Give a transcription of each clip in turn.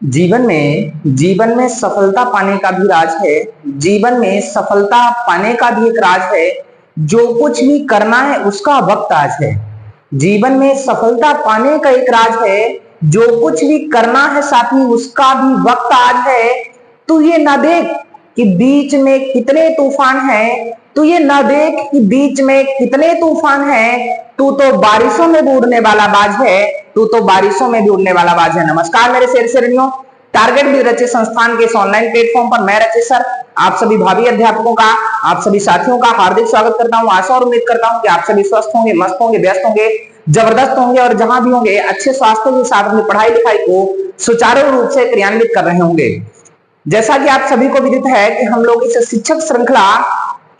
जीवन में सफलता पाने का भी राज है। जीवन में सफलता पाने का भी एक राज है। जो कुछ भी करना है उसका वक्त आज है। जीवन में सफलता पाने का एक राज है। जो कुछ भी करना है साथी उसका भी वक्त आज है। तू ये ना देख कि बीच में कितने तूफान हैं। तू ये ना देख कि बीच में कितने तूफान हैं। तू तो बारिशों में भी उड़ने वाला बाज है। तू तो बारिशों में भी उड़ने वाला बाज है। नमस्कार मेरे शेर शेरनियों, टारगेट भी रचे संस्थान के इस ऑनलाइन प्लेटफॉर्म पर मैं रचे सर आप सभी भावी अध्यापकों का, आप सभी साथियों का हार्दिक स्वागत करता हूं। आशा और उम्मीद करता हूं कि आप सभी स्वस्थ होंगे, मस्त होंगे, व्यस्त होंगे, जबरदस्त होंगे और जहां भी होंगे अच्छे स्वास्थ्य के साथ अपनी पढ़ाई लिखाई को सुचारू रूप से क्रियान्वित कर रहे होंगे। जैसा कि आप सभी को विदित है कि हम लोग इस शिक्षक श्रृंखला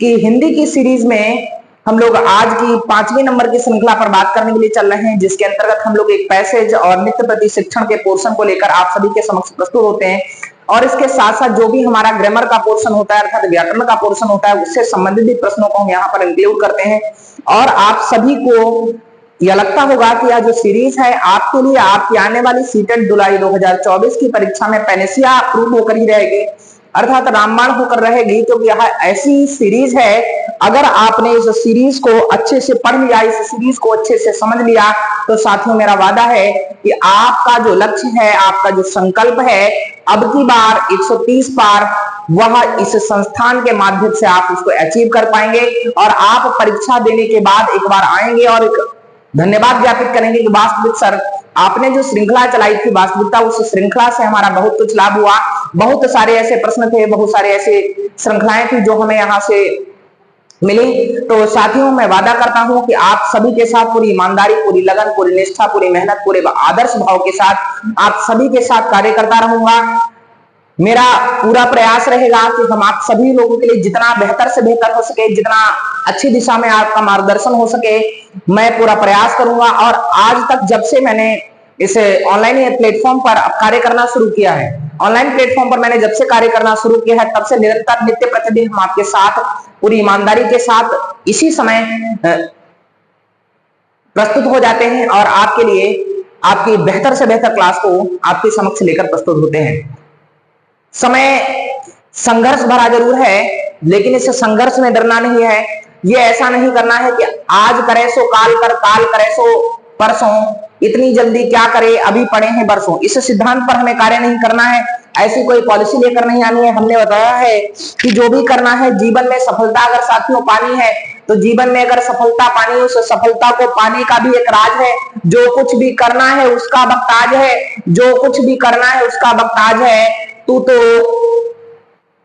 की हिंदी की सीरीज में हम लोग आज की 5वें नंबर की श्रृंखला पर बात करने के लिए चल रहे हैं, जिसके अंतर्गत हम लोग एक पैसेज और नित्य प्रति शिक्षण के पोर्शन को लेकर आप सभी के समक्ष प्रस्तुत होते हैं। और इसके साथ साथ जो भी हमारा ग्रामर का पोर्शन होता है अर्थात व्याकरण का पोर्शन होता है उससे संबंधित भी प्रश्नों को हम यहाँ पर इंक्लूड करते हैं। और आप सभी को यह लगता होगा कि यह जो सीरीज है आपके लिए आपकी आने वाली सीटेट जुलाई 2024 की परीक्षा में पैनेसिया अप्रूव होकर ही रहेगी, अर्थात रामबाण होकर रहेगी, क्योंकि यह ऐसी सीरीज है अगर आपने इस सीरीज को अच्छे से पढ़ लिया, इस सीरीज को अच्छे से समझ लिया, तो साथियों मेरा वादा है कि आपका जो लक्ष्य है, आपका जो संकल्प है, अब की बार 130 पार वह इस संस्थान के माध्यम से आप उसको अचीव कर पाएंगे। और आप परीक्षा देने के बाद एक बार आएंगे और एक धन्यवाद ज्ञापित करेंगे कि वास्तविक सर आपने जो श्रृंखला चलाई थी, वास्तविकता उस श्रृंखला से हमारा बहुत कुछ लाभ हुआ। बहुत सारे ऐसे प्रश्न थे, बहुत सारे ऐसे श्रृंखलाएं थी जो हमें यहाँ से मिली। तो साथियों मैं वादा करता हूं कि आप सभी के साथ पूरी ईमानदारी, पूरी लगन, पूरी निष्ठा, पूरी मेहनत, पूरे आदर्श भाव के साथ आप सभी के साथ कार्य करता रहूंगा। मेरा पूरा प्रयास रहेगा कि हम आप सभी लोगों के लिए जितना बेहतर से बेहतर हो सके, जितना अच्छी दिशा में आपका मार्गदर्शन हो सके, मैं पूरा प्रयास करूंगा। और आज तक जब से मैंने इस ऑनलाइन प्लेटफॉर्म पर कार्य करना शुरू किया है, ऑनलाइन प्लेटफॉर्म पर मैंने जब से कार्य करना शुरू किया है, तब से निरंतर नित्य प्रतिदिन हम आपके साथ पूरी ईमानदारी के साथ इसी समय प्रस्तुत हो जाते हैं और आपके लिए आपकी बेहतर से बेहतर क्लास को आपके समक्ष लेकर प्रस्तुत होते हैं। समय संघर्ष भरा जरूर है, लेकिन इस संघर्ष में डरना नहीं है। ये ऐसा नहीं करना है कि आज करे सो काल कर, काल करे सो परसों, इतनी जल्दी क्या करे, अभी पड़े हैं बरसों। इस सिद्धांत पर हमें कार्य नहीं करना है, ऐसी कोई पॉलिसी लेकर नहीं आनी है। हमने बताया है कि जो भी करना है जीवन में सफलता अगर साथियों पानी है, तो जीवन में अगर सफलता पानी, उस सफलता को पाने का भी एक राज है। जो कुछ भी करना है उसका वक्त आज है, जो कुछ भी करना है उसका वक्त आज है। तू तो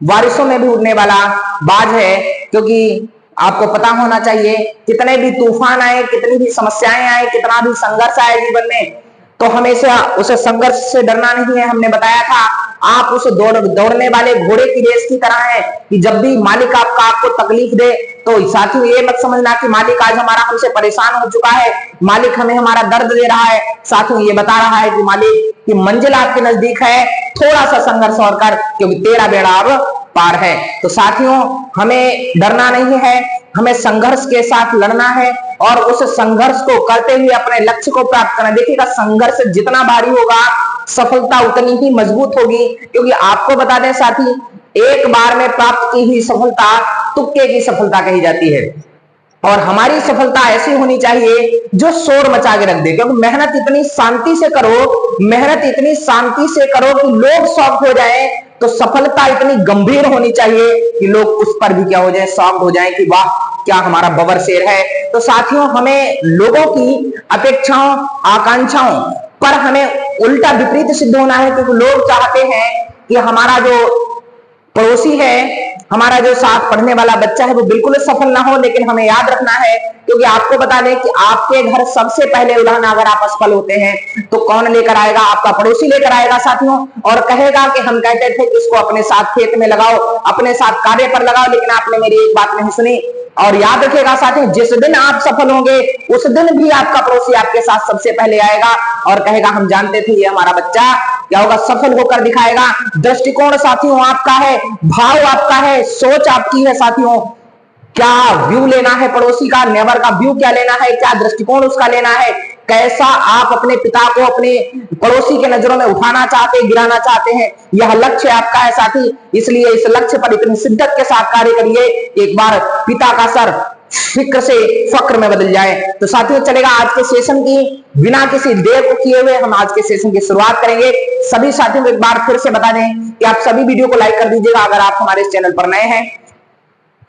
बारिशों में भी उड़ने वाला बाज है, क्योंकि आपको पता होना चाहिए कितने भी तूफान आए, कितनी भी समस्याएं आए, कितना भी संघर्ष आए जीवन में, तो हमेशा उस संघर्ष से डरना नहीं है। हमने बताया था आप उस दौड़ने वाले घोड़े की रेस की तरह है कि जब भी मालिक आपको तकलीफ दे, तो साथियों ये मत समझना कि मालिक आज हमारा हमसे परेशान हो चुका है, मालिक हमें हमारा दर्द दे रहा है। साथियों ये बता रहा है कि मालिक की मंजिल आपके नजदीक है, थोड़ा सा संघर्ष और कर, क्योंकि तेरा बेड़ा अब पार है। तो साथियों हमें डरना नहीं है, हमें संघर्ष के साथ लड़ना है और उस संघर्ष को करते हुए अपने लक्ष्य को प्राप्त करना। देखिएगा संघर्ष जितना भारी होगा सफलता उतनी ही मजबूत होगी, क्योंकि आपको बता दें साथी, एक बार में प्राप्त की हुई सफलता तुक्के की सफलता कही जाती है। और हमारी सफलता ऐसी होनी चाहिए जो शोर मचा के रख दे, क्योंकि मेहनत इतनी शांति से करो, मेहनत इतनी शांति से करो कि लोग शॉक हो जाए। तो सफलता इतनी गंभीर होनी चाहिए कि लोग उस पर भी क्या हो जाए, शॉक हो जाए कि वाह क्या हमारा बबर शेर है। तो साथियों हमें लोगों की अपेक्षाओं, आकांक्षाओं पर हमें उल्टा विपरीत सिद्ध होना है, क्योंकि लोग चाहते हैं कि हमारा जो पड़ोसी है, हमारा जो साथ पढ़ने वाला बच्चा है वो बिल्कुल सफल ना हो। लेकिन हमें याद रखना है, क्योंकि आपको बता दें कि आपके घर सबसे पहले उड़ान अगर आप असफल होते हैं तो कौन लेकर आएगा, आपका पड़ोसी लेकर आएगा साथियों, और कहेगा कि हम कहते थे कि इसको अपने साथ खेत में लगाओ, अपने साथ कार्य पर लगाओ, लेकिन आपने मेरी एक बात नहीं सुनी। और याद रखिएगा साथियों, जिस दिन आप सफल होंगे उस दिन भी आपका पड़ोसी आपके साथ सबसे पहले आएगा और कहेगा हम जानते थे ये हमारा बच्चा क्या होगा, सफल होकर दिखाएगा। दृष्टिकोण साथियों आपका है, भाव आपका है, सोच आपकी है साथियों। क्या व्यू लेना है पड़ोसी का, नेबर का व्यू क्या लेना है, क्या दृष्टिकोण उसका लेना है, कैसा आप अपने पिता को अपने पड़ोसी के नजरों में उठाना चाहते हैं, गिराना चाहते हैं, यह लक्ष्य आपका है साथी। इसलिए इस लक्ष्य पर इतनी शिद्दत के साथ कार्य करिए, एक बार पिता का सर फिक्र से फक्र में बदल जाए। तो साथियों चलेगा आज के सेशन की बिना किसी देर को किए हुए हम आज के सेशन की शुरुआत करेंगे। सभी साथियों को एक बार फिर से बता दें कि आप सभी वीडियो को लाइक कर दीजिएगा। अगर आप हमारे इस चैनल पर नए हैं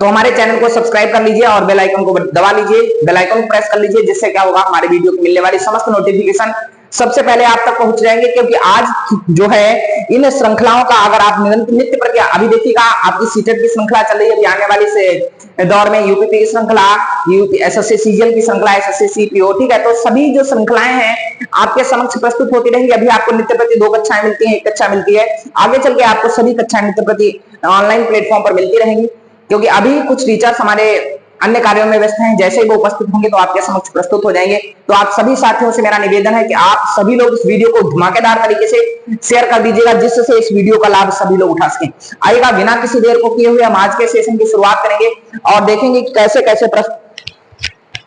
तो हमारे चैनल को सब्सक्राइब कर लीजिए और बेल आइकन को दबा लीजिए, बेल आइकन को प्रेस कर लीजिए, जिससे क्या होगा हमारे वीडियो को मिलने वाली समस्त नोटिफिकेशन सबसे पहले आप तक पहुंच जाएंगे। क्योंकि आज जो है इन श्रृंखलाओं का अगर आप नित्य प्रति अभी देखिएगा, आपकी सीटेट की श्रृंखला चल रही है अभी आने वाली से दौर में, यूपीपी की श्रृंखला, यूपी एसएससी सीजीएल की श्रृंखला, एसएससी सीपीओ, ठीक है। तो सभी जो श्रृंखलाएं हैं आपके समक्ष प्रस्तुत होती रहेंगी। अभी आपको नित्य प्रति 2 कक्षाएं मिलती हैं, 1 कक्षा मिलती है, आगे चल के आपको सभी कक्षाएं नित्य प्रति ऑनलाइन प्लेटफॉर्म पर मिलती रहेंगी। क्योंकि अभी कुछ टीचर्स हमारे अन्य कार्यों में व्यस्त हैं, जैसे ही वो उपस्थित होंगे तो आपके समक्ष प्रस्तुत हो जाएंगे। तो आप सभी साथियों से मेरा निवेदन है कि आप सभी लोग इस वीडियो को धमाकेदार तरीके से शेयर कर दीजिएगा, जिससे इस वीडियो का लाभ सभी लोग उठा सकें। आइएगा बिना किसी देर को किए हुए हम आज के सेशन की शुरुआत करेंगे और देखेंगे कि कैसे कैसे प्रश्न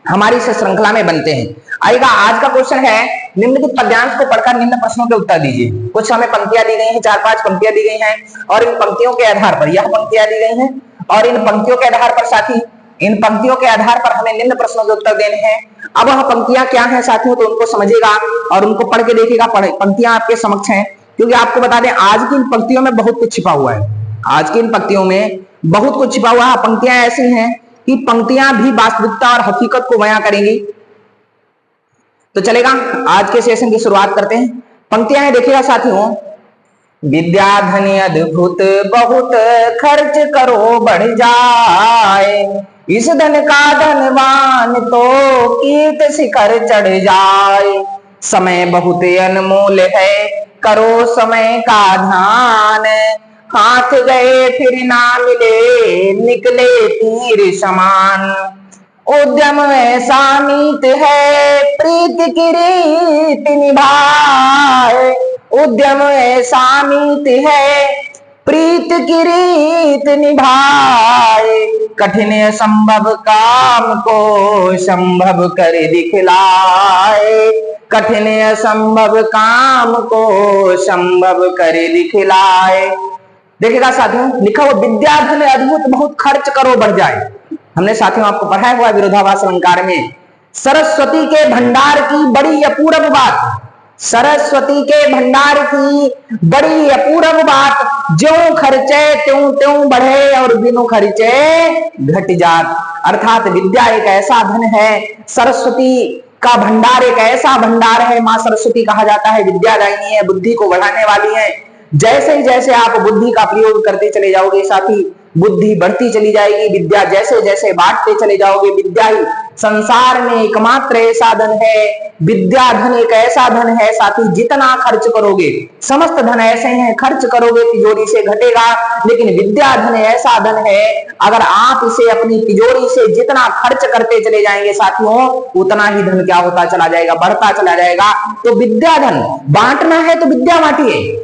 हमारी इस श्रृंखला में बनते हैं। आइएगा आज का क्वेश्चन है, निम्नलिखित पद्यांश को पढ़कर निम्न प्रश्नों के उत्तर दीजिए। कुछ हमें पंक्तियां दी गई हैं, 4-5 पंक्तियां दी गई हैं और इन पंक्तियों के आधार पर यह पंक्तियां दी गई हैं और इन पंक्तियों के आधार पर साथी इन पंक्तियों के आधार पर हमें निम्न प्रश्नों के उत्तर देने हैं। अब वह पंक्तियां क्या हैं साथियों, तो उनको समझिएगा और उनको पढ़ के देखिएगा। पंक्तियां आपके समक्ष हैं, क्योंकि आपको बता दें आज की इन पंक्तियों में बहुत कुछ छिपा हुआ है। आज की इन पंक्तियों में बहुत कुछ छिपा हुआ है। पंक्तियां ऐसी हैं कि पंक्तियां भी वास्तविकता और हकीकत को बयां करेंगी। तो चलेगा आज के सेशन की शुरुआत करते हैं। पंक्तियां हैं, देखिएगा साथियों, विद्या धन अद्भुत बहुत खर्च करो बढ़ जाए, इस धन का धनवान तो कीर्त शिखर चढ़ जाए, समय बहुत अनमोल है करो समय का ध्यान, हाथ गए फिर ना मिले निकले तीर समान, उद्यम ऐसा नीत है प्रीत की रीत निभाए, उद्यम ऐसा नीत है प्रीत की रीत निभाए, कठिन असंभव काम को संभव कर दिखलाए, कठिन असंभव काम को संभव कर दिखलाए। देखिएगा साथियों, लिखा हुआ विद्या धन अद्भुत बहुत खर्च करो बढ़ जाए। हमने साथियों आपको पढ़ाया हुआ विरोधाभास अलंकार में सरस्वती के भंडार की बड़ी अपूर्व बात, सरस्वती के भंडार की बड़ी अपूर्व बात, ज्यों खर्चे त्यों त्यों बढ़े और बिनु खर्चे घट जात। अर्थात विद्या एक ऐसा धन है, सरस्वती का भंडार एक ऐसा भंडार है। मां सरस्वती कहा जाता है विद्यादायिनी है, बुद्धि को बढ़ाने वाली है। जैसे ही जैसे आप बुद्धि का प्रयोग करते चले जाओगे साथी, बुद्धि बढ़ती चली जाएगी। विद्या जैसे जैसे बांटते चले जाओगे, विद्या ही संसार में एकमात्र ऐसा धन है, विद्या धन एक ऐसा धन है साथी, जितना खर्च करोगे, समस्त धन ऐसे हैं खर्च करोगे तिजोरी से घटेगा, लेकिन विद्या धन ऐसा धन है अगर आप इसे अपनी तिजोरी से जितना खर्च करते चले जाएंगे साथियों, उतना ही धन क्या होता चला जाएगा, बढ़ता चला जाएगा। तो विद्या धन बांटना है तो विद्या बांटिए।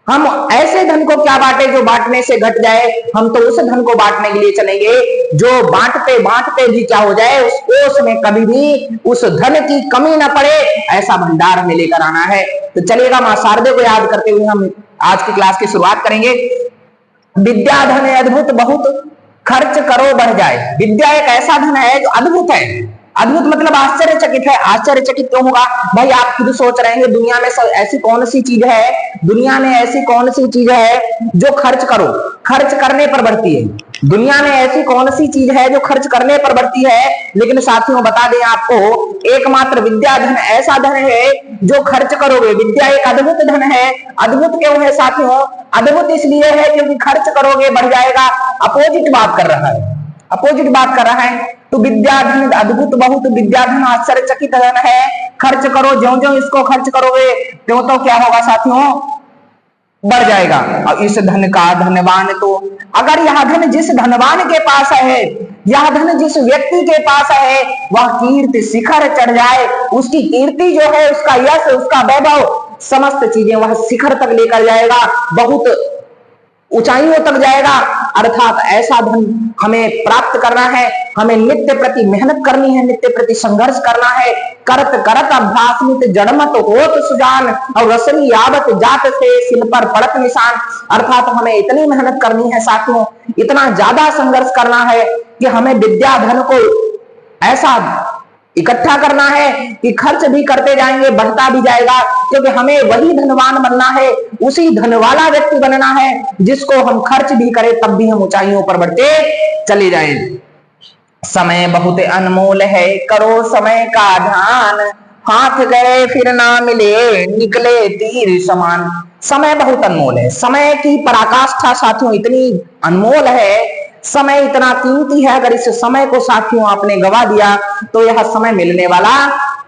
हम ऐसे धन को क्या बांटे जो बांटने से घट जाए, हम तो उस धन को बांटने के लिए चलेंगे जो बांटते बांटते भी क्या हो जाए, उस कोष में कभी भी उस धन की कमी ना पड़े, ऐसा भंडार हमें लेकर आना है। तो चलिएगा मां शारदे को याद करते हुए हम आज की क्लास की शुरुआत करेंगे। विद्या धन अद्भुत बहुत खर्च करो बढ़ जाए। विद्या एक ऐसा धन है जो अद्भुत है। अद्भुत मतलब आश्चर्यचकित है। आश्चर्यचकित क्यों होगा भाई, आप खुद सोच रहे हैं दुनिया में ऐसी कौन सी चीज है, दुनिया में ऐसी कौन सी चीज है जो खर्च करो खर्च करने पर बढ़ती है। दुनिया में ऐसी कौन सी चीज है जो खर्च करने पर बढ़ती है। लेकिन साथियों बता दें आपको, एकमात्र विद्या धन ऐसा धन है जो खर्च करोगे। विद्या एक अद्भुत धन है। अद्भुत क्यों है साथियों, अद्भुत इसलिए है क्योंकि खर्च करोगे बढ़ जाएगा। अपोजिट बात कर रहा है, अपोजिट बात कर रहा है। तो विद्या धन अद्भुत बहुत, विद्या धन आश्चर्यचकित धन है। खर्च करो, ज्यों ज्यों इसको खर्च करोगे त्यों तो क्या होगा साथियों, बढ़ जाएगा। और इस धन का धनवान तो, अगर यह धन जिस धनवान के पास है, यह धन जिस व्यक्ति के पास है, वह कीर्ति शिखर चढ़ जाए, उसकी कीर्ति जो है, उसका यश, उसका वैभव, समस्त चीजें वह शिखर तक लेकर जाएगा, बहुत ऊंचाइयों तक जाएगा। अर्थात ऐसा धन हमें प्राप्त करना है। हमें नित्य प्रति मेहनत करनी है, नित्य प्रति संघर्ष करना है। करत करत अभ्यास नित जड़मत होत सुजान, और रसनी यावत जात से सिल पर पड़त निशान। अर्थात हमें इतनी मेहनत करनी है साथियों, इतना ज्यादा संघर्ष करना है कि हमें विद्या धन को ऐसा इकट्ठा करना है कि खर्च भी करते जाएंगे, बढ़ता भी जाएगा, क्योंकि हमें वही धनवान बनना है, उसी धन वाला व्यक्ति बनना है जिसको हम खर्च भी करें तब भी हम ऊंचाइयों पर बढ़ते चले जाएं। समय बहुत अनमोल है, करो समय का ध्यान, हाथ गए फिर ना मिले, निकले तीर समान। समय बहुत अनमोल है, समय की पराकाष्ठा साथियों इतनी अनमोल है, समय इतना कीमती है, अगर इस समय को साथियों आपने गवा दिया तो यह समय मिलने वाला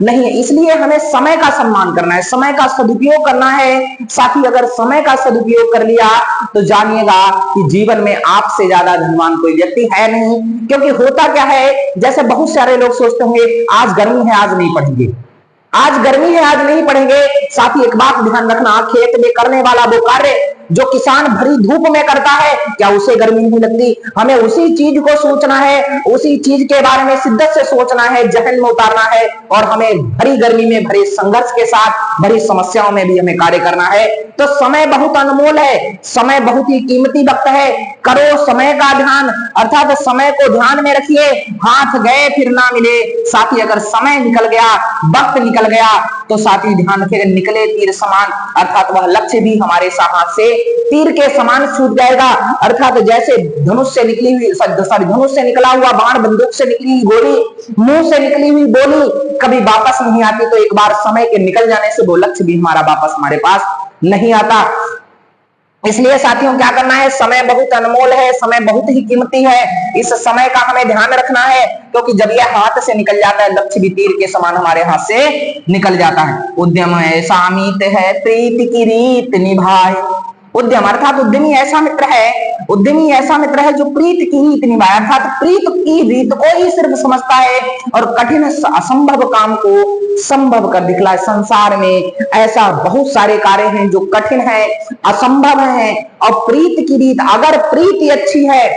नहीं है। इसलिए हमें समय का सम्मान करना है, समय का सदुपयोग करना है। साथी अगर समय का सदुपयोग कर लिया तो जानिएगा कि जीवन में आपसे ज्यादा धनवान कोई व्यक्ति है नहीं। क्योंकि होता क्या है, जैसे बहुत सारे लोग सोचते होंगे आज गर्मी है आज नहीं पढ़ेंगे, आज गर्मी है आज नहीं पढ़ेंगे। साथी एक बात ध्यान रखना, खेत में करने वाला वो कार्य जो किसान भरी धूप में करता है, क्या उसे गर्मी नहीं लगती? हमें उसी चीज को सोचना है, उसी चीज के बारे में शिद्दत से सोचना है, जहन में उतारना है, और हमें भरी गर्मी में भरे संघर्ष के साथ भरी समस्याओं में भी हमें कार्य करना है। तो समय बहुत अनमोल है, समय बहुत ही कीमती वक्त है, करो समय का ध्यान, अर्थात समय को ध्यान में रखिए। हाथ गए फिर ना मिले, साथी अगर समय निकल गया, वक्त निकल गया तो साथी ध्यान रखिएगा, निकले तीर समान, अर्थात वह लक्ष्य भी हमारे हाथ से तीर के समान छूट जाएगा। अर्थात जैसे धनुष से निकली हुई धनुष से निकला हुआ बाण, बंदूक से निकली हुई गोली, मुंह से निकली हुई बोली कभी वापस नहीं आती, तो एक बार समय के निकल जाने से वो लक्ष्य भी हमारा वापस हमारे पास नहीं आता। इसलिए साथियों क्या करना है, समय बहुत अनमोल है, समय बहुत ही कीमती है, इस समय का हमें ध्यान रखना है, क्योंकि जब यह हाथ से निकल जाता है लक्ष्य भी तीर के समान हमारे हाथ से निकल जाता है। उद्यम ऐसा मित है प्रीति की रीत निभाए, उद्यम अर्थात उद्यमी ऐसा मित्र है, उद्यमी ऐसा मित्र है जो प्रीत की रीत निभाए, अर्थात प्रीत की रीत को ही सिर्फ समझता है और कठिन असंभव काम को संभव कर दिखलाए। संसार में ऐसा बहुत सारे कार्य हैं जो कठिन है, असंभव है, और प्रीत की रीत, अगर प्रीति अच्छी है,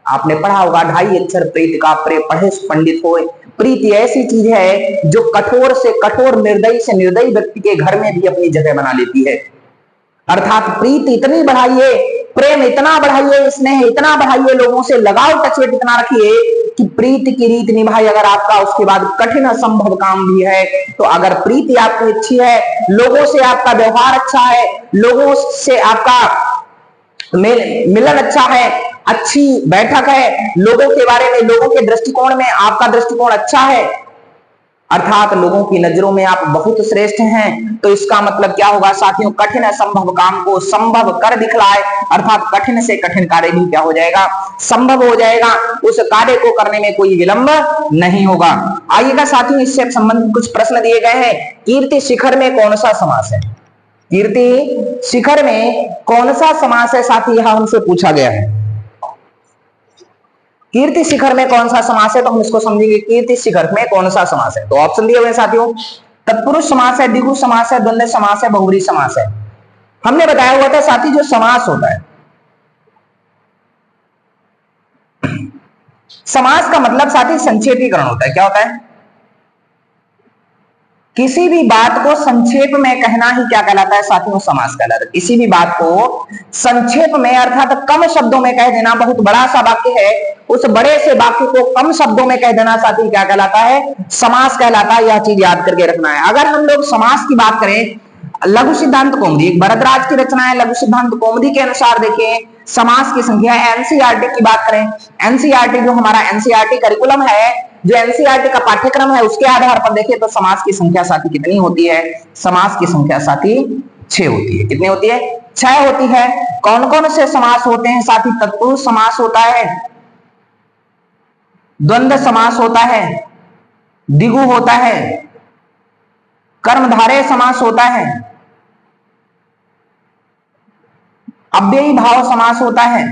आपने पढ़ा होगा 2.5 अक्षर प्रीत का पढ़े पंडित होए। प्रीति ऐसी चीज है जो कठोर से कठोर, निर्दयी से निर्दयी व्यक्ति के घर में भी अपनी जगह बना लेती है। अर्थात प्रीति इतनी बढ़ाइए, प्रेम इतना बढ़ाइए, स्नेह इतना बढ़ाइए, लोगों से लगाव टचवेट इतना रखिए कि प्रीति की रीत निभाई। अगर आपका उसके बाद कठिन असंभव काम भी है, तो अगर प्रीति आपकी अच्छी है, लोगों से आपका व्यवहार अच्छा है, लोगों से आपका मिलन अच्छा है, अच्छी बैठक है, लोगों के बारे में, लोगों के दृष्टिकोण में आपका दृष्टिकोण अच्छा है, अर्थात लोगों की नजरों में आप बहुत श्रेष्ठ हैं, तो इसका मतलब क्या होगा साथियों, कठिन असंभव काम को संभव कर दिखलाए, अर्थात कठिन से कठिन कार्य भी क्या हो जाएगा, संभव हो जाएगा, उस कार्य को करने में कोई विलंब नहीं होगा। आइएगा साथियों, इससे संबंधित कुछ प्रश्न दिए गए हैं। कीर्ति शिखर में कौन सा समास है? कीर्ति शिखर में कौन सा समास है साथी, यह हमसे पूछा गया है। कीर्ति शिखर में कौन सा समास है, तो हम इसको समझेंगे कीर्ति शिखर में कौन सा समास है। तो ऑप्शन दिए हुए साथियों, तत्पुरुष समास है, द्विगु समास है, द्वंद्व समास है, बहुव्रीहि समास है। हमने बताया हुआ था साथी जो समास होता है, समास का मतलब साथी संक्षेपीकरण होता है। क्या होता है? किसी भी बात को संक्षेप में कहना ही क्या कहलाता है साथियों, समास कहलाता है। किसी भी बात को संक्षेप में अर्थात कम शब्दों में कह देना, बहुत बड़ा सा वाक्य है, उस बड़े से वाक्य को कम शब्दों में कह देना साथी क्या कहलाता है, समास कहलाता है। यह चीज याद करके रखना है। अगर हम लोग समास की बात करें, लघु सिद्धांत कौमुदी एक भरद्वाज की रचना है, लघु सिद्धांत कौमुदी के अनुसार देखें समास की संख्या, एनसीईआरटी की बात करें, एनसीईआरटी जो हमारा एनसीईआरटी करिकुलम है, जो एनसीईआरटी का पाठ्यक्रम है, उसके आधार पर देखें तो समास की संख्या साथी कितनी होती है? समास की संख्या साथी 6 होती है। कितनी होती है? 6 होती है। कौन कौन से समास होते हैं साथी? तत्पुरुष समास होता है, द्वंद्व समास होता है, द्विगु होता है, कर्मधारय समास होता है, अव्ययी भाव समास होता है,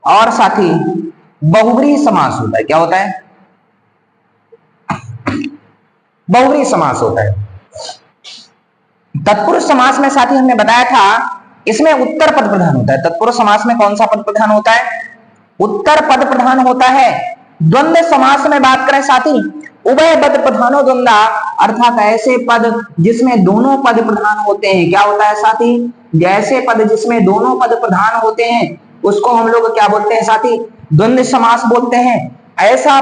और साथी बहुव्रीहि समास होता है। क्या होता है? बहुव्रीहि समास होता है। तत्पुरुष समास में साथी हमने बताया था, इसमें उत्तर पद प्रधान होता है। तत्पुरुष समास में कौन सा पद प्रधान होता है? उत्तर पद प्रधान होता है। द्वंद्व समास में बात करें साथी, उभय पद प्रधानो द्वंद्वा, अर्थात ऐसे पद जिसमें दोनों पद प्रधान होते हैं। क्या होता है साथी? जैसे पद जिसमें दोनों पद प्रधान होते हैं उसको हम लोग क्या बोलते हैं साथी? द्वंद्व समास बोलते हैं। ऐसा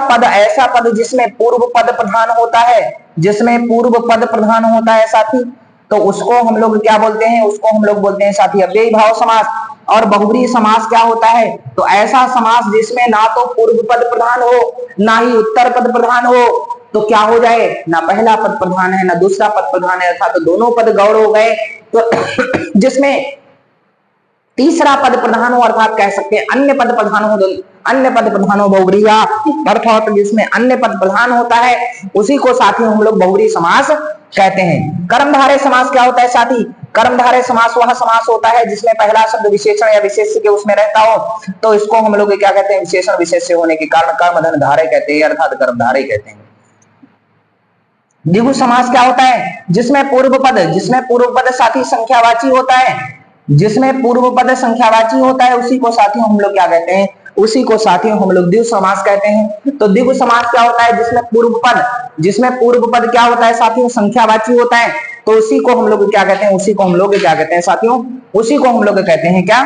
पद जिसमें पूर्व पद प्रधान होता है, जिसमें पूर्व पद प्रधान होता है साथी, तो उसको हम लोग क्या बोलते हैं? उसको हम लोग बोलते हैं साथी अव्ययी भाव समास। और बहुब्रीहि समास क्या होता है? तो ऐसा समास जिसमें ना तो पूर्व पद प्रधान हो ना ही उत्तर पद प्रधान हो, तो क्या हो जाए? ना पहला पद प्रधान है ना दूसरा पद प्रधान है, अर्थात तो दोनों पद गौड़ हो गए। तो जिसमें तीसरा पद प्रधान हो, अर्थात कह सकते हैं अन्य पद प्रधान हो, अन्य पद प्रधान हो बहुब्रीहि, अर्थात जिसमें अन्य पद प्रधान होता है उसी को साथी हम लोग बहुब्रीहि समास कहते हैं। कर्मधारय समास क्या होता है साथी? कर्मधारय समास वह समास होता है जिसमें पहला शब्द विशेषण या विशेष्य के उसमें रहता हो, तो इसको हम लोग क्या कहते हैं? विशेषण विशेष्य होने के कारण कर्मधारय धारय कहते हैं, अर्थात कर्मधारय कहते हैं। द्विगु समास क्या होता है? जिसमें पूर्व पद साथी संख्यावाची होता है, जिसमें पूर्व पद संख्यावाची होता है उसी को साथियों हम लोग क्या कहते हैं? उसी को साथियों हम लोग द्विगु समास कहते हैं। तो द्विगु समास क्या होता है? जिसमें पूर्व पद क्या होता है साथियों? संख्यावाची होता है, तो उसी को हम लोग क्या कहते हैं? उसी को हम लोग क्या कहते हैं साथियों? उसी को हम लोग कहते हैं क्या?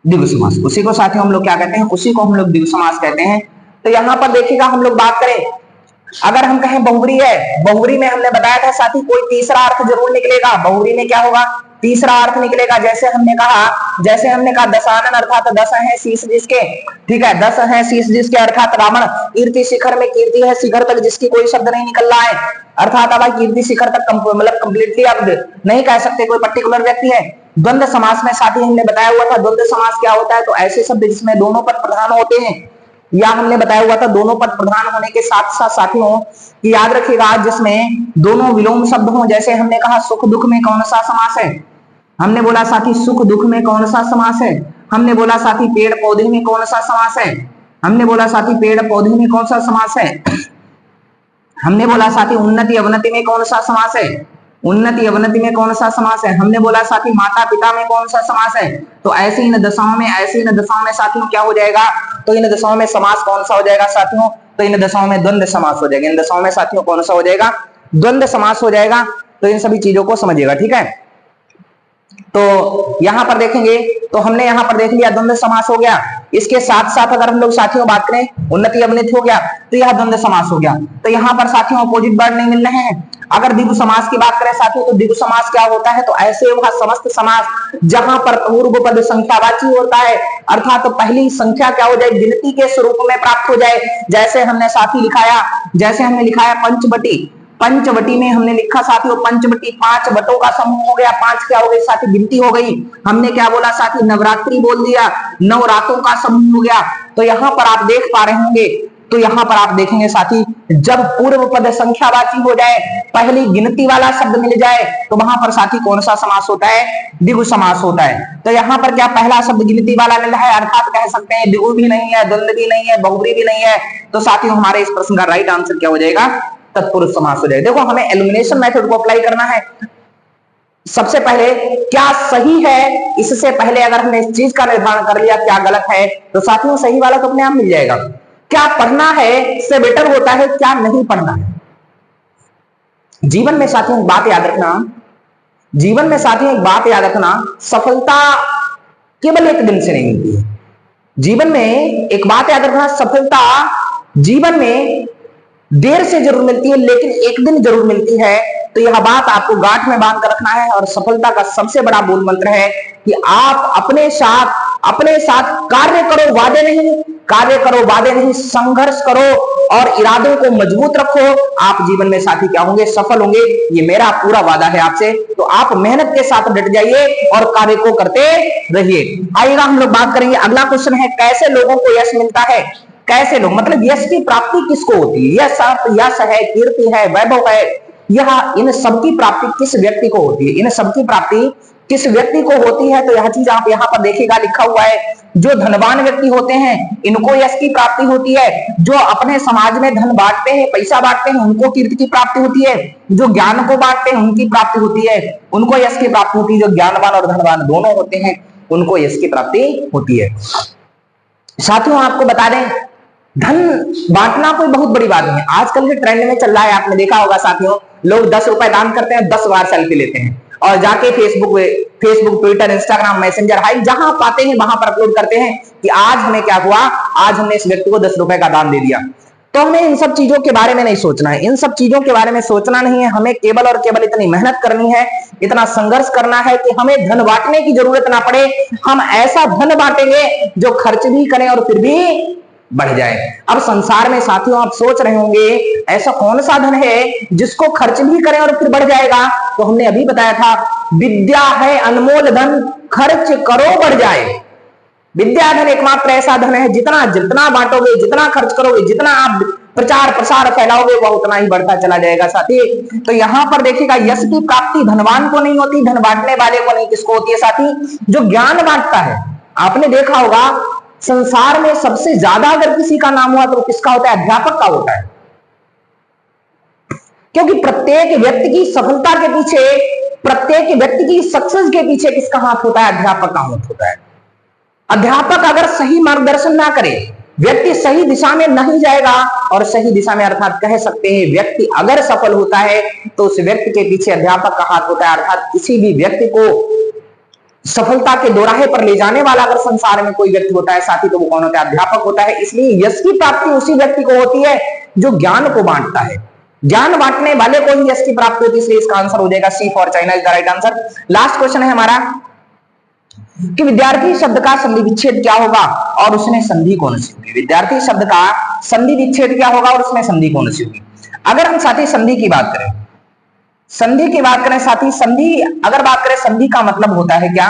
द्विगु समास। उसी को साथियों हम लोग क्या कहते हैं? उसी को हम लोग द्विगु समास कहते हैं। तो यहां पर देखिएगा, हम लोग बात करें, अगर हम कहें बहुब्रीहि है, बहुब्रीहि में हमने बताया था साथी कोई तीसरा अर्थ जरूर निकलेगा। बहुब्रीहि में क्या होगा? तीसरा अर्थ निकलेगा। जैसे हमने कहा दशानन, अर्थात 10 है शीश जिसके, ठीक है, 10 है शीश जिसके, अर्थात रावण। कीर्ति शिखर में कीर्ति है शिखर तक जिसकी कोई शब्द नहीं निकल रहा है, अर्थात अब कीर्ति शिखर तक मतलब कंप्लीटली अब नहीं कह सकते कोई पर्टिकुलर व्यक्ति है। द्वंद्व समास में साथी हमने बताया हुआ था द्वंद्व समास क्या होता है? तो ऐसे शब्द जिसमें दोनों पद प्रधान होते हैं, या हमने बताया हुआ था दोनों पद प्रधान होने के साथ साथ साथियों याद रखिएगा जिसमें दोनों विलोम शब्द हों। जैसे हमने कहा सुख दुख में कौन सा समास है? हमने बोला साथी सुख दुख में कौन सा समास है? हमने बोला साथी पेड़ पौधे में कौन सा समास है? हमने बोला साथी पेड़ पौधे में कौन सा समास है? हमने बोला साथी उन्नति अवनति में कौन सा समास है? उन्नति अवनति में कौन सा समास है? हमने बोला साथी माता पिता में कौन सा समास है? तो ऐसे इन दशाओं में साथियों क्या हो जाएगा? तो इन दशाओं में समास कौन सा हो जाएगा साथियों? तो इन दशाओं में द्वंद्व समास हो जाएगा। इन दशाओं में साथियों कौन सा हो जाएगा? द्वंद्व समास हो जाएगा। तो इन सभी चीजों को समझिएगा, ठीक है। तो यहां पर देखेंगे तो हमने यहां पर देख लिया द्वंद्व समास हो गया। इसके साथ साथ अगर हम लोग साथियों बात करें उन्नति अवनति हो गया तो यह द्वंद्व समास हो गया। तो यहां पर साथियों अपोजिट वर्ड नहीं मिल रहे हैं। अगर द्विगु समास की बात करें साथियों तो द्विगु समास क्या होता है? तो ऐसे वह समस्त समास जहां पर पूर्व पद संख्यावाची होता है, अर्थात तो पहली संख्या क्या हो जाए? गिनती के स्वरूप में प्राप्त हो जाए। जैसे हमने साथी लिखाया पंचवटी। पंचवटी में हमने लिखा साथियों पंचवटी, 5 वटों का समूह हो गया। 5 क्या हो गई साथी? गिनती हो गई। हमने क्या बोला साथी? नवरात्रि बोल दिया, 9 रातों का समूह हो गया। तो यहां पर आप देख पा रहे होंगे, तो यहां पर आप देखेंगे साथी जब पूर्व पद संख्यावाची हो जाए, पहली गिनती वाला शब्द मिल जाए, तो वहां पर साथी कौन सा समास होता है? द्विगु समास होता है। तो यहां पर क्या पहला शब्द गिनती वाला मिल रहा है, अर्थात कह सकते हैं द्विगु भी नहीं है, द्वंद्व भी नहीं है, बहुब्रीहि भी नहीं है। तो साथियों हमारे इस प्रश्न का राइट आंसर क्या हो जाएगा? तत्पुरुष समास हो जाएगा। देखो हमें एलिमिनेशन मेथड को अप्लाई करना है। सबसे पहले क्या सही है, इससे पहले अगर हमने इस चीज का निर्धारण कर लिया क्या गलत है, तो साथियों सही वाला तो अपने आप मिल जाएगा। क्या पढ़ना है इससे बेटर होता है क्या नहीं पढ़ना है। जीवन में साथियों बात याद रखना, सफलता केवल एक दिन से नहीं मिलती है। जीवन में एक बात याद रखना, सफलता जीवन में देर से जरूर मिलती है लेकिन एक दिन जरूर मिलती है। तो यह बात आपको गांठ में बांध कर रखना है। और सफलता का सबसे बड़ा मूल मंत्र है कि आप अपने साथ कार्य करो, वादे नहीं, संघर्ष करो और इरादों को मजबूत रखो। आप जीवन में साथी क्या होंगे? सफल होंगे। ये मेरा पूरा वादा है आपसे। तो आप मेहनत के साथ डट जाइए और कार्य को करते रहिए। आइएगा हम लोग बात करेंगे, अगला क्वेश्चन है कैसे लोगों को यश मिलता है। कैसे लोग मतलब यश की प्राप्ति किसको होती है? यश है, कीर्ति है, वैभव है, यह इन सबकी प्राप्ति किस व्यक्ति को होती है? इन सबकी प्राप्ति किस व्यक्ति को होती है? तो यह चीज आप यहाँ पर देखिएगा, लिखा हुआ है जो धनवान व्यक्ति होते हैं इनको यश की प्राप्ति होती है। जो अपने समाज में धन बांटते हैं, पैसा बांटते हैं, उनको कीर्ति की प्राप्ति होती है। जो ज्ञान को बांटते हैं उनकी प्राप्ति होती है, उनको यश की प्राप्ति होती है। जो ज्ञानवान और धनवान दोनों होते हैं उनको यश की प्राप्ति होती है। साथियों आपको बता दें, धन बांटना कोई बहुत बड़ी बात नहीं है। आजकल के ट्रेंड में चल रहा है, आपने देखा होगा साथियों, लोग 10 रुपए दान करते हैं, 10 बार सेल्फी लेते हैं और जाके Facebook, Twitter, Instagram, messenger, high जहां पाते हैं वहां पर अपलोड करते हैं कि आज हमें क्या हुआ, आज हमने इस व्यक्ति को 10 रुपए का दान दे दिया। तो हमें इन सब चीजों के बारे में नहीं सोचना है, इन सब चीजों के बारे में सोचना नहीं है। हमें केवल और केवल इतनी मेहनत करनी है, इतना संघर्ष करना है कि हमें धन बांटने की जरूरत ना पड़े। हम ऐसा धन बांटेंगे जो खर्च भी करें और फिर भी बढ़ जाए। अब संसार में साथियों आप सोच रहे होंगे ऐसा कौन सा धन है जिसको खर्च भी करें और फिर बढ़ जाएगा। तो हमने अभी बताया था, विद्या है अनमोल धन, खर्च करो बढ़ जाए। विद्या धन एकमात्र ऐसा धन है जितना जितना बांटोगे, जितना खर्च करोगे, जितना आप प्रचार प्रसार फैलाओगे वह उतना ही बढ़ता चला जाएगा साथी। तो यहां पर देखिएगा, यश की प्राप्ति धनवान को नहीं होती, धन बांटने वाले को नहीं, किसको होती है साथी, जो ज्ञान बांटता है। आपने देखा होगा संसार में सबसे ज्यादा अगर किसी का नाम हुआ तो किसका होता है, अध्यापक का होता है। क्योंकि प्रत्येक व्यक्ति की सफलता के पीछे, प्रत्येक व्यक्ति की सक्सेस के पीछे किसका हाथ होता है, अध्यापक का हाथ होता है। अध्यापक अगर सही मार्गदर्शन ना करे, व्यक्ति सही दिशा में नहीं जाएगा, और सही दिशा में अर्थात कह सकते हैं व्यक्ति अगर सफल होता है तो उस व्यक्ति के पीछे अध्यापक का हाथ होता है। अर्थात किसी भी व्यक्ति को सफलता के दोराहे पर ले जाने वाला अगर संसार में कोई व्यक्ति होता है साथी, तो वो कौन होता है, अध्यापक होता है। इसलिए यश की प्राप्ति उसी व्यक्ति को होती है जो ज्ञान को बांटता है, ज्ञान बांटने वाले को ही यश की प्राप्ति होती है। इसलिए इसका आंसर हो जाएगा C for China is the right answer. Last question है हमारा कि विद्यार्थी शब्द का संधि विच्छेद क्या होगा और उसमें संधि कौन सी होगी। विद्यार्थी शब्द का संधि विच्छेद क्या होगा और उसमें संधि कौन सी होगी। अगर हम साथी संधि की बात करें, संधि की बात करें साथी, संधि अगर बात करें, संधि का मतलब होता है क्या,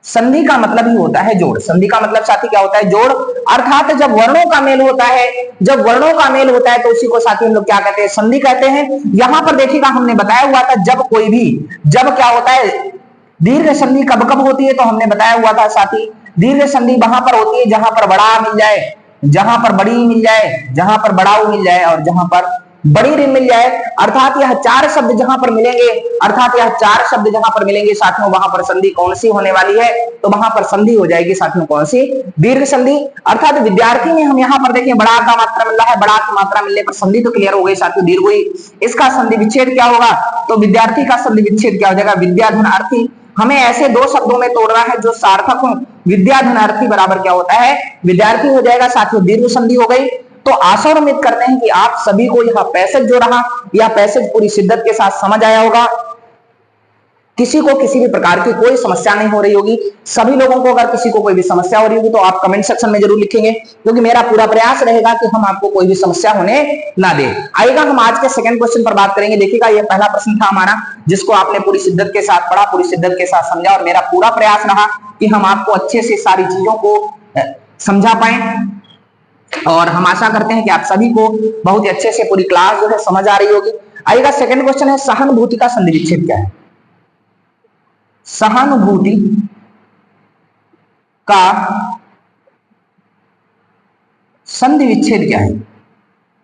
संधि का मतलब ही होता है जोड़। संधि का मतलब साथी क्या होता है, जोड़। अर्थात जब वर्णों का मेल होता है, जब वर्णों का मेल होता है तो उसी को साथी हम लोग क्या कहते हैं, संधि कहते हैं। यहां पर देखिएगा हमने बताया हुआ था, जब कोई भी, जब क्या होता है, दीर्घ संधि कब कब होती है, तो हमने बताया हुआ था साथी, दीर्घ संधि वहां पर होती है जहां पर बड़ा मिल जाए, जहां पर बड़ी मिल जाए, जहां पर बड़ा मिल जाए और जहां पर बड़ी ऋण मिल जाए। अर्थात यह चार शब्द जहां पर मिलेंगे, अर्थात यह चार शब्द जहां पर मिलेंगे साथियों, वहां पर संधि कौन सी होने वाली है, तो वहां पर संधि हो जाएगी साथियों कौन सी, दीर्घ संधि। अर्थात विद्यार्थी में हम यहां पर देखें बड़ा का मात्रा मिल रहा है, बड़ा की मात्रा मिलने पर संधि तो क्लियर हो गई साथियों, दीर्घ हुई। इसका संधि विच्छेद क्या होगा, तो विद्यार्थी का संधि विच्छेद क्या हो जाएगा, विद्याधन अर्थी। हमें ऐसे दो शब्दों में तोड़ना है जो सार्थक हो। विद्याधन अर्थी बराबर क्या होता है, विद्यार्थी हो जाएगा साथियों, दीर्घ संधि हो गई। तो आशा और उम्मीद करते हैं कि आप सभी को यह पैसेज जो रहा, यह पैसेज पूरी शिद्दत के साथ समझ आया होगा। किसी को किसी भी प्रकार की कोई समस्या नहीं हो रही होगी। सभी लोगों को अगर किसी को कोई भी समस्या हो रही होगी तो आप कमेंट सेक्शन में जरूर लिखेंगे, क्योंकि मेरा पूरा प्रयास रहेगा कि हम आपको कोई भी समस्या होने ना दे। आइएगा हम आज के सेकंड क्वेश्चन पर बात करेंगे। देखिएगा यह पहला प्रश्न था हमारा, जिसको आपने पूरी शिद्दत के साथ पढ़ा, पूरी शिद्दत के साथ समझा, और मेरा पूरा प्रयास रहा कि हम आपको अच्छे से सारी चीजों को समझा पाए। और हम आशा करते हैं कि आप सभी को बहुत ही अच्छे से पूरी क्लास जो है समझ आ रही होगी। आइएगा सेकंड क्वेश्चन है, सहानुभूति का संधि विच्छेद क्या है। सहानुभूति का संधि विच्छेद क्या है,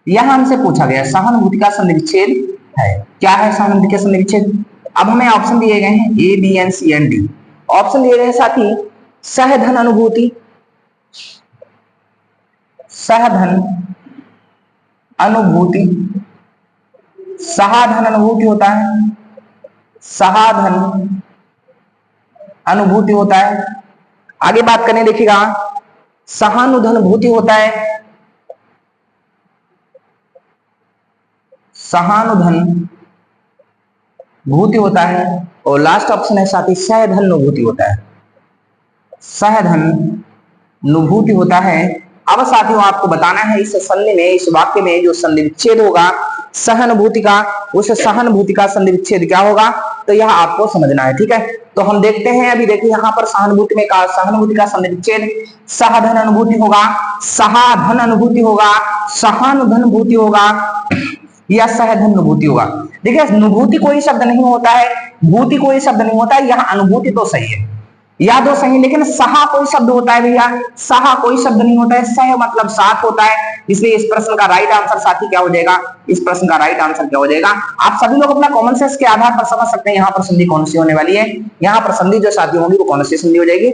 यह हमसे पूछा गया। सहानुभूति का संधि विच्छेद है, क्या है सहानुभूति का संधि विच्छेद। अब हमें ऑप्शन दिए गए हैं A, B, N, C and D. Option दिए गए हैं साथी, सहधन अनुभूति, सहधन अनुभूति, सहाधन अनुभूति होता है, सहाधन अनुभूति होता है। आगे बात करें देखिएगा, सहानुधन भूति होता है, सहानुधन भूति होता है, और लास्ट ऑप्शन है साथी सहधन अनुभूति होता है, सहधन अनुभूति होता है। अब साथियों आपको बताना है इस संधि में, इस वाक्य में जो संधि विच्छेद होगा सहानुभूति का, उस सहानुभूति का संधि विच्छेद क्या होगा, तो यह आपको समझना है। ठीक है, तो हम देखते हैं। अभी देखिए यहाँ पर सहानुभूति में का, सहानुभूति का संधि विच्छेद सहधन अनुभूति होगा, सहाधन अनुभूति होगा, सहानुधन भूति होगा या सहधन अनुभूति होगा। देखिए अनुभूति कोई शब्द नहीं होता है, भूति कोई शब्द नहीं होता है, यहाँ अनुभूति तो सही है। या दो सही, लेकिन सहा कोई शब्द होता है भैया, सहा कोई शब्द नहीं होता है, सह मतलब साथ होता है, इसलिए इस प्रश्न का राइट आंसर साथी क्या हो जाएगा, इस प्रश्न का राइट आंसर क्या हो जाएगा। आप सभी लोग अपना कॉमन सेंस के आधार पर समझ सकते हैं यहाँ पर संधि कौन सी होने वाली है। यहाँ पर संधि जो साथी होगी वो कौन सी संधि हो जाएगी,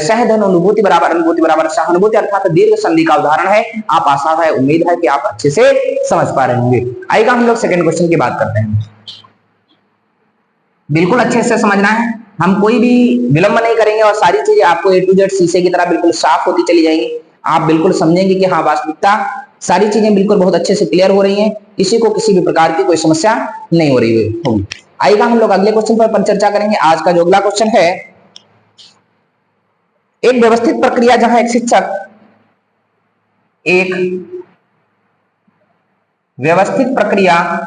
सहधन अनुभूति बराबर सहानुभूति, अर्थात दीर्घ संधि का उदाहरण है। आप आशा है, उम्मीद है कि आप अच्छे से समझ पा रहे होंगे। आइएगा हम लोग सेकंड क्वेश्चन की बात करते हैं। बिल्कुल अच्छे से समझना है, हम कोई भी विलंब नहीं करेंगे और सारी चीजें आपको ए टू जेड शीशे की तरह बिल्कुल साफ होती चली जाएंगी। आप बिल्कुल समझेंगे कि हाँ वास्तविकता सारी चीजें बिल्कुल बहुत अच्छे से क्लियर हो रही हैं, किसी को किसी भी प्रकार की कोई समस्या नहीं हो रही होगी। आइएगा हम लोग अगले क्वेश्चन पर चर्चा करेंगे। आज का जो अगला क्वेश्चन है, एक व्यवस्थित प्रक्रिया जहां एक शिक्षक एक व्यवस्थित प्रक्रिया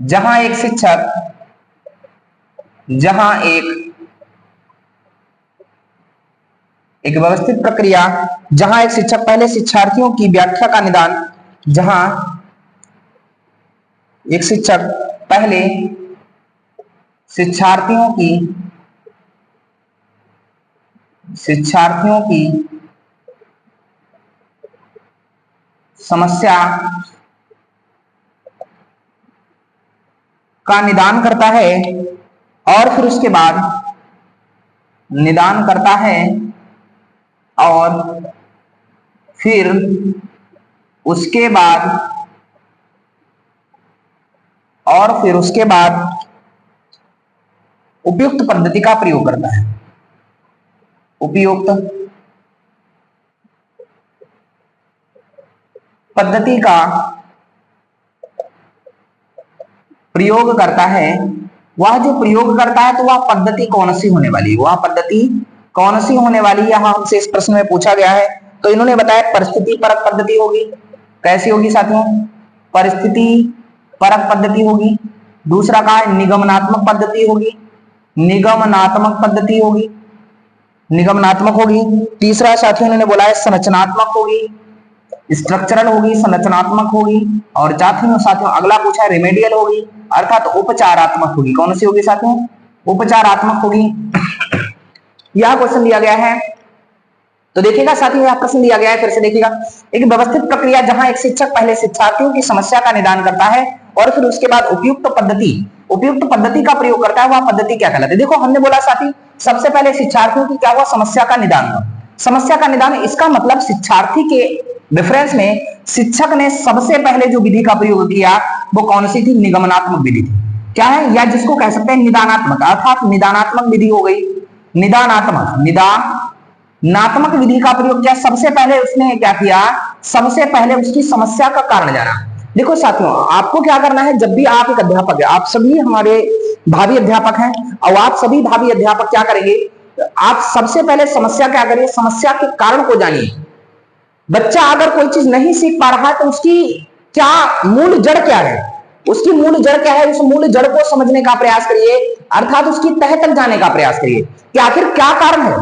जहां एक शिक्षक एक व्यवस्थित प्रक्रिया जहां एक शिक्षक पहले शिक्षार्थियों की व्याख्या का निदान जहां एक शिक्षक पहले शिक्षार्थियों की समस्या का निदान करता है और फिर उसके बाद निदान करता है और फिर उसके बाद उपयुक्त पद्धति का प्रयोग करता है। उपयुक्त पद्धति का प्रयोग करता है। वह जो प्रयोग करता है तो वह पद्धति कौन सी होने वाली है, वह पद्धति कौन सी होने वाली है, यहां हमसे इस प्रश्न में पूछा गया है। तो इन्होंने बताया परिस्थिति परक पद्धति होगी। कैसी होगी साथियों, परिस्थिति परक पद्धति होगी। दूसरा कहा है निगमनात्मक पद्धति होगी, निगमनात्मक होगी। तीसरा साथियों इन्होंने बोला है संरचनात्मक होगी, स्ट्रक्चरल होगी, संरचनात्मक होगी। और साथियों अगला पूछा है रेमेडियल होगी, अर्थात उपचारात्मक होगी। कौन सी होगी साथियों, उपचारात्मक होगी। यह क्वेश्चन दिया गया है। तो देखिएगा साथियों यह प्रश्न दिया गया है, फिर से देखिएगा। एक व्यवस्थित प्रक्रिया जहां एक शिक्षक पहले शिक्षार्थियों की समस्या का निदान करता है और फिर उसके बाद उपयुक्त पद्धति का प्रयोग करता है, वह पद्धति क्या कहलाती है। देखो हमने बोला साथी सबसे पहले शिक्षार्थियों की क्या हुआ, समस्या का निदान हुआ। समस्या का निदान इसका मतलब शिक्षार्थी के डिफरेंस में शिक्षक ने सबसे पहले जो विधि का प्रयोग किया वो कौन सी थी, निगमनात्मक विधि थी। क्या है, या जिसको कह सकते हैं निदानात्मक, अर्थात निदानात्मक विधि हो गई। निदानात्मक विधि का प्रयोग किया। सबसे पहले उसने क्या किया, सबसे पहले उसकी समस्या का कारण जाना। देखो साथियों आपको क्या करना है, जब भी आप एक अध्यापक है, आप सभी हमारे भावी अध्यापक हैं और आप सभी भावी अध्यापक क्या करेंगे, आप सबसे पहले समस्या क्या करिए, समस्या के कारण को जानिए। बच्चा अगर कोई चीज नहीं सीख पा रहा है तो उसकी क्या मूल जड़ क्या है, उसकी मूल जड़ क्या है, उस मूल जड़ को समझने का प्रयास करिए, अर्थात उसकी तह तक जाने का प्रयास करिए कि आखिर क्या कारण है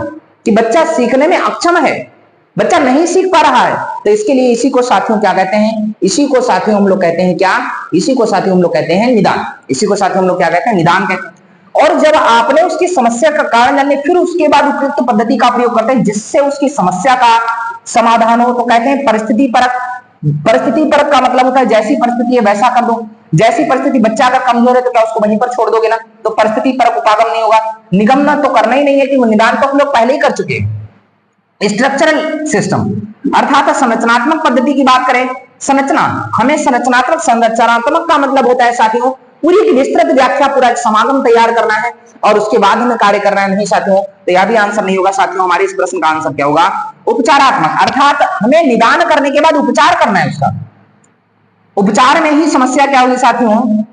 कि बच्चा सीखने में अक्षम है, बच्चा नहीं सीख पा रहा है। तो इसके लिए इसी को साथियों क्या कहते हैं, इसी को साथियों हम लोग कहते हैं क्या, इसी को साथियों हम लोग कहते हैं निदान। इसी को साथियों हम लोग क्या कहते हैं, निदान कहते हैं। और जब आपने उसकी समस्या का कारण जाने फिर उसके बाद उपयुक्त पद्धति का प्रयोग करते हैं जिससे उसकी समस्या का समाधान हो, तो कहते हैं परिस्थिति परक। परिस्थिति परक का मतलब होता है जैसी परिस्थिति है वैसा कर दो। जैसी परिस्थिति, बच्चा अगर कमजोर है तो क्या उसको वहीं पर छोड़ दोगे ना, तो परिस्थिति परक उपागम नहीं होगा। निगमन तो करना ही नहीं है कि वो निदान तो हम लोग पहले ही कर चुके हैं। स्ट्रक्चरल सिस्टम अर्थात संरचनात्मक पद्धति की बात करें, संरचना हमें संरचनात्मक का मतलब होता है साथियों पूरी की विस्तृत व्याख्या, पूरा समागम तैयार करना है और उसके बाद हमें कार्य करना है। नहीं साथियों तो यह भी आंसर नहीं होगा। साथियों हमारे इस प्रश्न का आंसर क्या होगा, उपचारात्मक, अर्थात हमें निदान करने के बाद उपचार करना है उसका। उपचार में ही समस्या क्या होगी साथियों,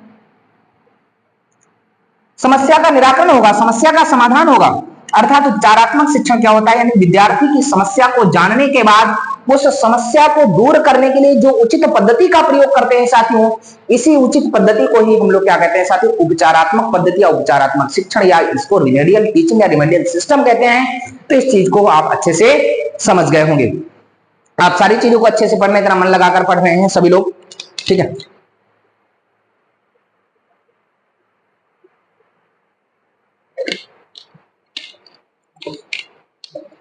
समस्या का निराकरण होगा, समस्या का समाधान होगा। अर्थात उपचारात्मक शिक्षण क्या होता है, यानी विद्यार्थी की समस्या को जानने के बाद उस समस्या को दूर करने के लिए जो उचित पद्धति का प्रयोग करते हैं साथियों, इसी उचित पद्धति को ही हम लोग क्या कहते हैं साथियों, उपचारात्मक पद्धति या उपचारात्मक शिक्षण, या इसको रिमेडियल टीचिंग या रिमेडियल सिस्टम कहते हैं। तो इस चीज को आप अच्छे से समझ गए होंगे। आप सारी चीजों को अच्छे से पढ़ने का मन लगाकर पढ़ रहे हैं सभी लोग, ठीक है।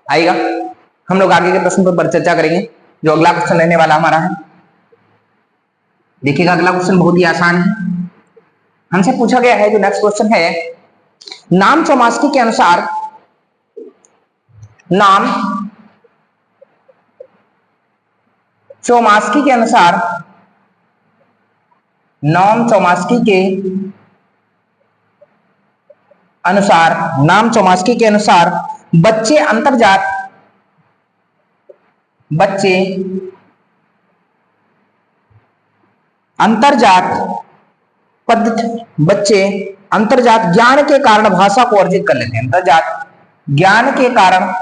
आएगा। हम लोग आगे के प्रश्न पर चर्चा करेंगे, जो अगला क्वेश्चन रहने वाला हमारा है। देखिएगा अगला क्वेश्चन बहुत ही आसान है, हमसे पूछा गया है। जो नेक्स्ट क्वेश्चन है, नाम चौमास्की के अनुसार, नाम चौमास्की के अनुसार, नाम चौमास्की के अनुसार, नाम चौमास्की के अनुसार बच्चे अंतरजात, बच्चे अंतरजात पद्धति, बच्चे अंतरजात ज्ञान के कारण भाषा को अर्जित कर लेते हैं। अंतरजात ज्ञान के कारण,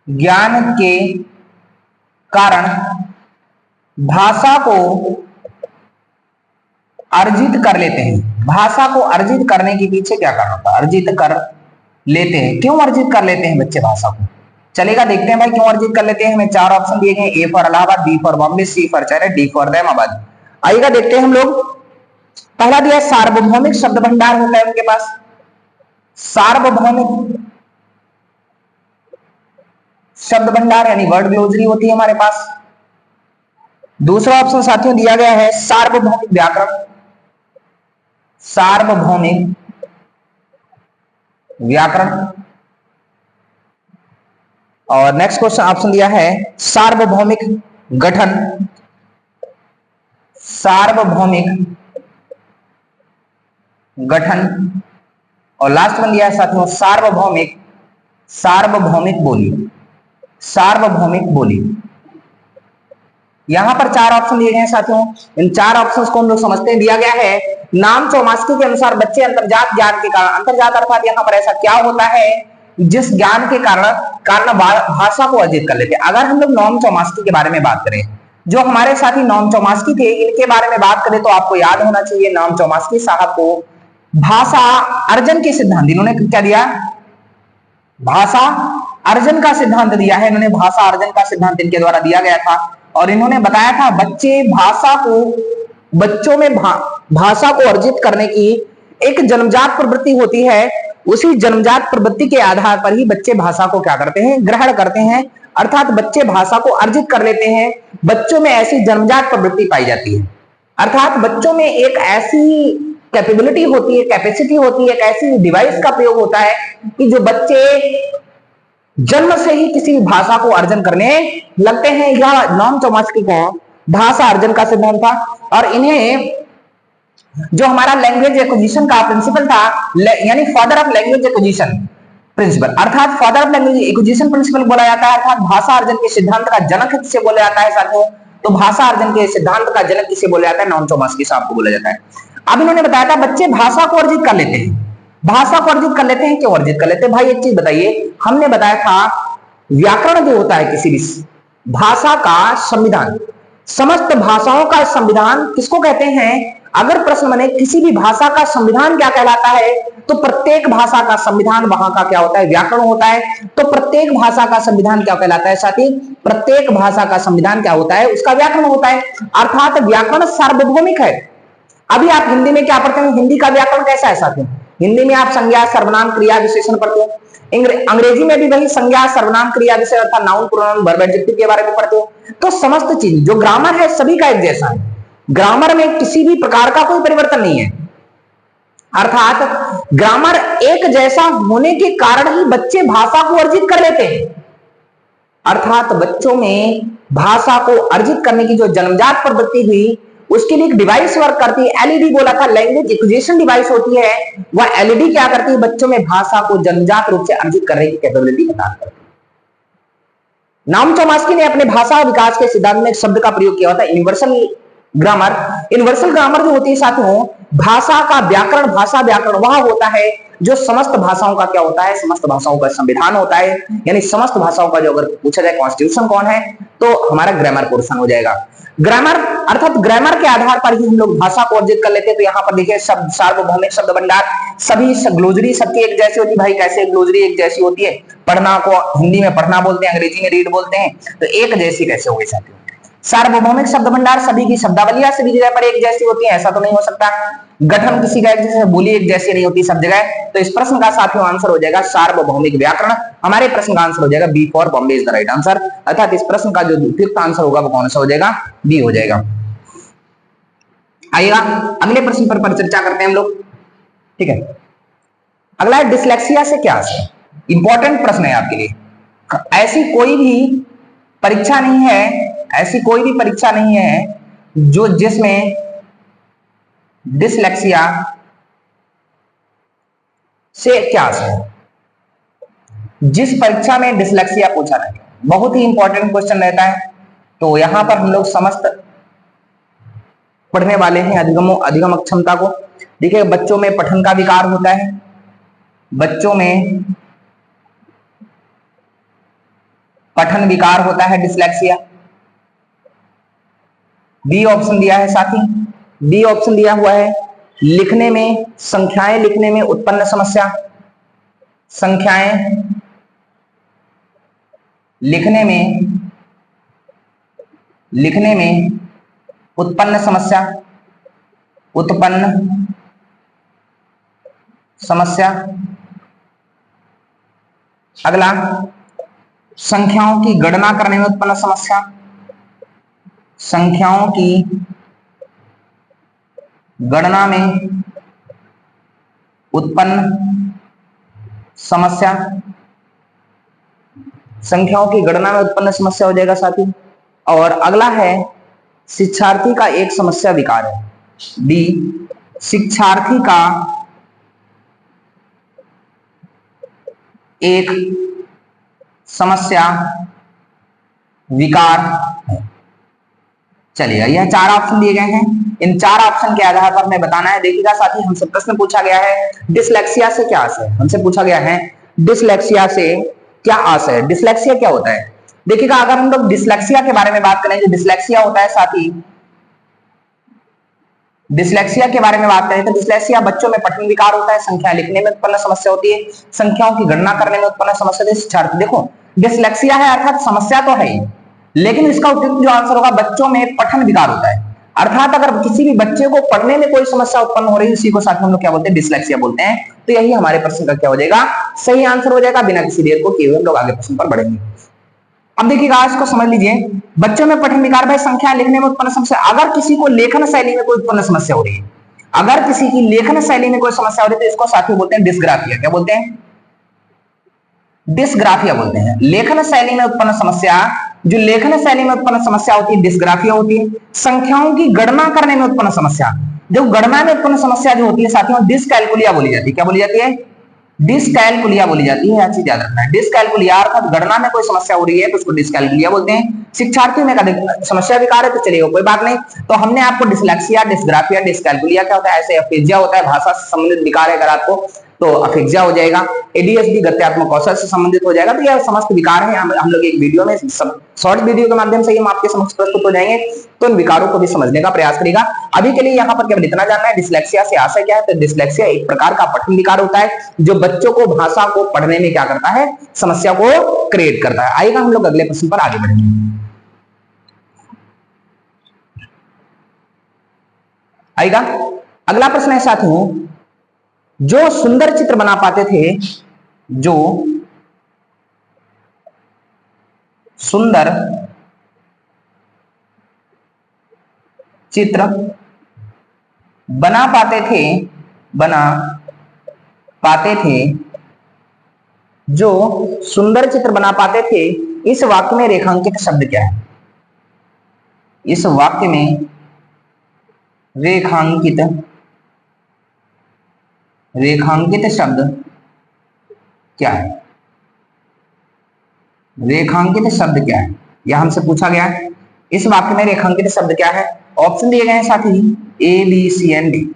ज्ञान के कारण भाषा को अर्जित कर लेते हैं। भाषा को अर्जित करने के पीछे क्या कारण होता है? अर्जित कर लेते हैं। क्यों अर्जित कर लेते हैं बच्चे भाषा को? चलेगा, देखते हैं भाई क्यों अर्जित कर लेते हैं। हमें 4 ऑप्शन दिए गए, A for Allahabad, B for Bombay, C for Chennai, D for Ahmedabad. आइएगा देखते हैं हम लोग। पहला दिया सार्वभौमिक शब्द भंडार होता है उनके पास, सार्वभौमिक शब्द भंडार यानी वर्ड ग्लोसरी होती है हमारे पास। दूसरा ऑप्शन साथियों दिया गया है सार्वभौमिक व्याकरण, सार्वभौमिक व्याकरण। और नेक्स्ट क्वेश्चन ऑप्शन दिया है सार्वभौमिक गठन, सार्वभौमिक गठन। और लास्ट वन दिया है साथियों सार्वभौमिक, सार्वभौमिक बोली, सार्वभौमिक बोली। यहां पर 4 ऑप्शन दिए गए हैं साथियों। इन 4 ऑप्शंस को हम लोग समझते हैं। दिया गया है नाम चौमास्की के अनुसार बच्चे अंतरजात ज्ञान के कारण, अंतरजात अर्थात यहां पर ऐसा क्या होता है जिस ज्ञान के कारण भाषा को अर्जित कर लेते हैं। अगर हम लोग नॉम चौमास्की के बारे में बात करें, जो हमारे साथी नॉम चौमास्की थे, इनके बारे में बात करें तो आपको याद होना चाहिए नॉम चौमास्की साहब को भाषा अर्जन के सिद्धांत, इन्होंने क्या दिया? भाषा अर्जन का सिद्धांत दिया है। इन्होंने भाषा अर्जन का सिद्धांत इनके द्वारा दिया गया था और इन्होंने बताया था बच्चे भाषा को, बच्चों में भाषा को अर्जित करने की एक जन्मजात प्रवृत्ति होती है। उसी जन्मजात प्रवृत्ति के आधार पर ही बच्चे भाषा को क्या करते हैं? ग्रहण करते हैं, अर्थात बच्चे भाषा को अर्जित कर लेते हैं। बच्चों में ऐसी जन्मजात प्रवृत्ति पाई जाती है, अर्थात बच्चों में एक ऐसी कैपेबिलिटी होती है, कैपेसिटी होती है, एक ऐसी डिवाइस का प्रयोग होता है कि जो बच्चे जन्म से ही किसी भाषा को अर्जन करने लगते हैं। यह नॉम चौमास्की को भाषा अर्जन का सिद्धांत था और इन्हें जो हमारा लैंग्वेज एक्विजिशन का प्रिंसिपल था, यानी father of language acquisition principal, अर्थात father of language acquisition principal बोला जाता है, अर्थात भाषा अर्जन के सिद्धांत का जनक किसे बोला जाता है साथियों? तो भाषा अर्जन के सिद्धांत का जनक किसे बोला जाता है? नॉम चौमास्की साहब को बोला जाता है। अब इन्होंने बताया था बच्चे भाषा को अर्जित कर लेते हैं। भाषा को अर्जित कर लेते हैं, क्यों अर्जित कर लेते हैं? भाई एक चीज बताइए, हमने बताया था व्याकरण जो होता है किसी भी भाषा का संविधान, समस्त भाषाओं का संविधान किसको कहते हैं? अगर प्रश्न बने किसी भी भाषा का संविधान क्या कहलाता है, तो प्रत्येक भाषा का संविधान वहां का क्या होता है? व्याकरण होता है। तो प्रत्येक भाषा का संविधान क्या कहलाता है साथी? प्रत्येक भाषा का संविधान क्या होता है? उसका व्याकरण होता है, अर्थात व्याकरण सार्वभौमिक है। अभी आप हिंदी में क्या पढ़ते हैं? हिंदी का व्याकरण कैसा है साथियों? हिंदी में आप संज्ञा, सर्वनाम, क्रिया, विशेषण पढ़ते हो। अंग्रेजी में भी वही संज्ञा, सर्वनाम, क्रिया, विशेषण अर्थात नाउन, प्रोनाउन, वर्ब, एडजेक्टिव के बारे में पढ़ते हो। तो समस्त चीज जो ग्रामर है सभी का एक जैसा है, ग्रामर में किसी भी प्रकार का कोई परिवर्तन नहीं है, अर्थात ग्रामर एक जैसा होने के कारण ही बच्चे भाषा को अर्जित कर लेते हैं। अर्थात बच्चों में भाषा को अर्जित करने की जो जन्मजात प्रवृत्ति हुई, उसके लिए एक डिवाइस वर्क करती है। एलईडी बोला था, लैंग्वेज एक्विजिशन डिवाइस होती है। वह एलईडी क्या करती है? बच्चों में भाषा को जन्मजात रूप से अर्जित करने की कैपेबिलिटी प्रदान करती है। नॉम चौमास्की ने अपने भाषा विकास के सिद्धांत में एक शब्द का प्रयोग किया होता है यूनिवर्सल ग्रामर। यूनिवर्सल ग्रामर जो होती है साथियों, भाषा का व्याकरण, भाषा व्याकरण वह होता है जो समस्त भाषाओं का क्या होता है? समस्त भाषाओं का संविधान होता है। यानी समस्त भाषाओं का जो अगर पूछा जाए कॉन्स्टिट्यूशन कौन है, तो हमारा ग्रामर पोर्शन हो जाएगा। ग्रामर अर्थात ग्रामर के आधार पर ही हम लोग भाषा को अर्जित कर लेते हैं। तो यहाँ पर देखिए शब्द, सार्वभौमिक शब्द भंडार, सभी ग्लोसरी सबकी एक जैसी होती है। भाई कैसे ग्लोसरी एक जैसी होती है? पढ़ना को हिंदी में पढ़ना बोलते हैं, अंग्रेजी में रीड बोलते हैं, तो एक जैसी कैसे हो गई साथियों? सार्वभौमिक शब्द भंडार, सभी की शब्दावलियां सभी जगह पर एक जैसी होती है, ऐसा तो नहीं हो सकता। गठन किसी का एक जैसे, बोली एक जैसी नहीं होती सब जगह। तो इस प्रश्न का साथियों आंसर हो जाएगा सार्वभौमिक व्याकरण। हमारे प्रश्न का आंसर हो जाएगा B for Bombay is the right answer. अर्थात इस प्रश्न का जो उपयुक्त आंसर होगा वो कौन सा हो जाएगा, बी हो जाएगा। आइएगा अगले प्रश्न पर चर्चा करते हैं हम लोग, ठीक है। अगला है डिसलेक्सिया से क्या है, इंपॉर्टेंट प्रश्न है आपके लिए। ऐसी कोई भी परीक्षा नहीं है, ऐसी कोई भी परीक्षा नहीं है जो जिसमें डिसलेक्सिया से क्या है। जिस परीक्षा में डिसलेक्सिया पूछा जाए बहुत ही इंपॉर्टेंट क्वेश्चन रहता है। तो यहां पर हम लोग समस्त पढ़ने वाले हैं अधिगम अक्षमता को। देखिए बच्चों में पठन का विकार होता है, बच्चों में पठन विकार होता है डिसलेक्सिया। बी ऑप्शन दिया है साथी, बी ऑप्शन दिया हुआ है। लिखने में, संख्याएं लिखने में उत्पन्न समस्या, संख्याएं लिखने में उत्पन्न समस्या। अगला संख्याओं की गणना करने में उत्पन्न समस्या, संख्याओं की गणना में उत्पन्न समस्या, संख्याओं की गणना में उत्पन्न समस्या हो जाएगा साथी। और अगला है शिक्षार्थी का एक समस्या विकार है, डी शिक्षार्थी का एक समस्या विकार है। चलिएगा, यह 4 ऑप्शन दिए गए हैं। इन 4 ऑप्शन के आधार पर हमें बताना है। देखिएगा साथी, हमसे प्रश्न पूछा गया है डिसलेक्सिया से क्या आशय है। हमसे पूछा गया है डिसलेक्सिया से क्या आशय है, डिसलेक्सिया क्या होता है। देखिएगा अगर हम लोग डिसलेक्सिया के बारे में बात करें, जो डिसलेक्सिया होता है साथी, डिसलेक्सिया के बारे में बात करें तो डिसलेक्सिया बच्चों में पठन विकार होता है, संख्या लिखने में उत्पन्न समस्या होती है, संख्याओं की गणना करने में उत्पन्न समस्या होती है। शिक्षार्थी देखो डिसलेक्सिया है अर्थात समस्या तो है ही, लेकिन इसका उपयुक्त जो आंसर होगा बच्चों में पठन विकार होता है। अर्थात अगर किसी भी बच्चे को पढ़ने में कोई समस्या उत्पन्न हो रही है, उसी को साथ हम लोग क्या बोलते हैं, डिसलेक्सिया बोलते हैं। तो यही हमारे प्रश्न का क्या हो जाएगा, सही आंसर हो जाएगा। बिना किसी देर को किए हुए हम लोग आगे प्रश्न पर बढ़ेंगे। अब देखिएगा इसको समझ लीजिए, बच्चों में पठन विकार भाई संख्या लिखने में उत्पन्न समस्या। अगर किसी को लेखन शैली में कोई उत्पन्न समस्या हो रही है, अगर किसी की लेखन शैली में कोई समस्या हो रही है तो इसको साथी बोलते हैं डिस्ग्राफिया। क्या बोलते हैं, डिस्ग्राफिया बोलते हैं। लेखन शैली में उत्पन्न समस्या, जो लेखन शैली में उत्पन्न समस्या होती है डिस्ग्राफिया होती है। संख्याओं की गणना करने में उत्पन्न समस्या, जो गणना में उत्पन्न समस्या जो होती है साथियों डिसकैलकुलिया बोली जाती है। क्या बोली जाती है, डिसकैलकुलिया बोली जाती है। चीज याद रखना है, डिसकैलकुलिया अर्थात गणना में कोई समस्या हो रही है तो उसको डिसकैलकुलिया बोलते हैं। शिक्षार्थियों में समस्या विकार है तो चलिए कोई बात नहीं। तो हमने आपको डिसलेक्सिया, डिस्ग्राफिया, डिसकैलकुलिया क्या होता है, ऐसे अफेजिया होता है, भाषा से संबंधित विकार है अगर आपको तो अफेजिया हो जाएगा। एडीएचडी गत्यात्मक कौशल से संबंधित हो जाएगा। तो यह समस्त विकार है। हम लोग एक वीडियो में शॉर्ट वीडियो के माध्यम से हम आपके समक्ष प्रस्तुत हो जाएंगे, तो इन विकारों को भी समझने का प्रयास करेगा। अभी के लिए यहाँ पर केवल इतना जानना है डिसलेक्सिया से आशय क्या है। तो डिसलेक्सिया एक प्रकार का पठन विकार होता है जो बच्चों को भाषा को पढ़ने में क्या करता है, समस्या को क्रिएट करता है। आइएगा हम लोग अगले प्रश्न पर आगे बढ़ेंगे। आइएगा अगला प्रश्न है साथियों, जो सुंदर चित्र बना पाते थे, जो सुंदर चित्र बना पाते थे, जो सुंदर चित्र बना पाते थे, इस वाक्य में रेखांकित शब्द क्या है। इस वाक्य में रेखांकित शब्द क्या है, रेखांकित शब्द क्या है, यह हमसे पूछा गया है। इस वाक्य में रेखांकित शब्द क्या है। ऑप्शन दिए गए हैं साथी A B C and D,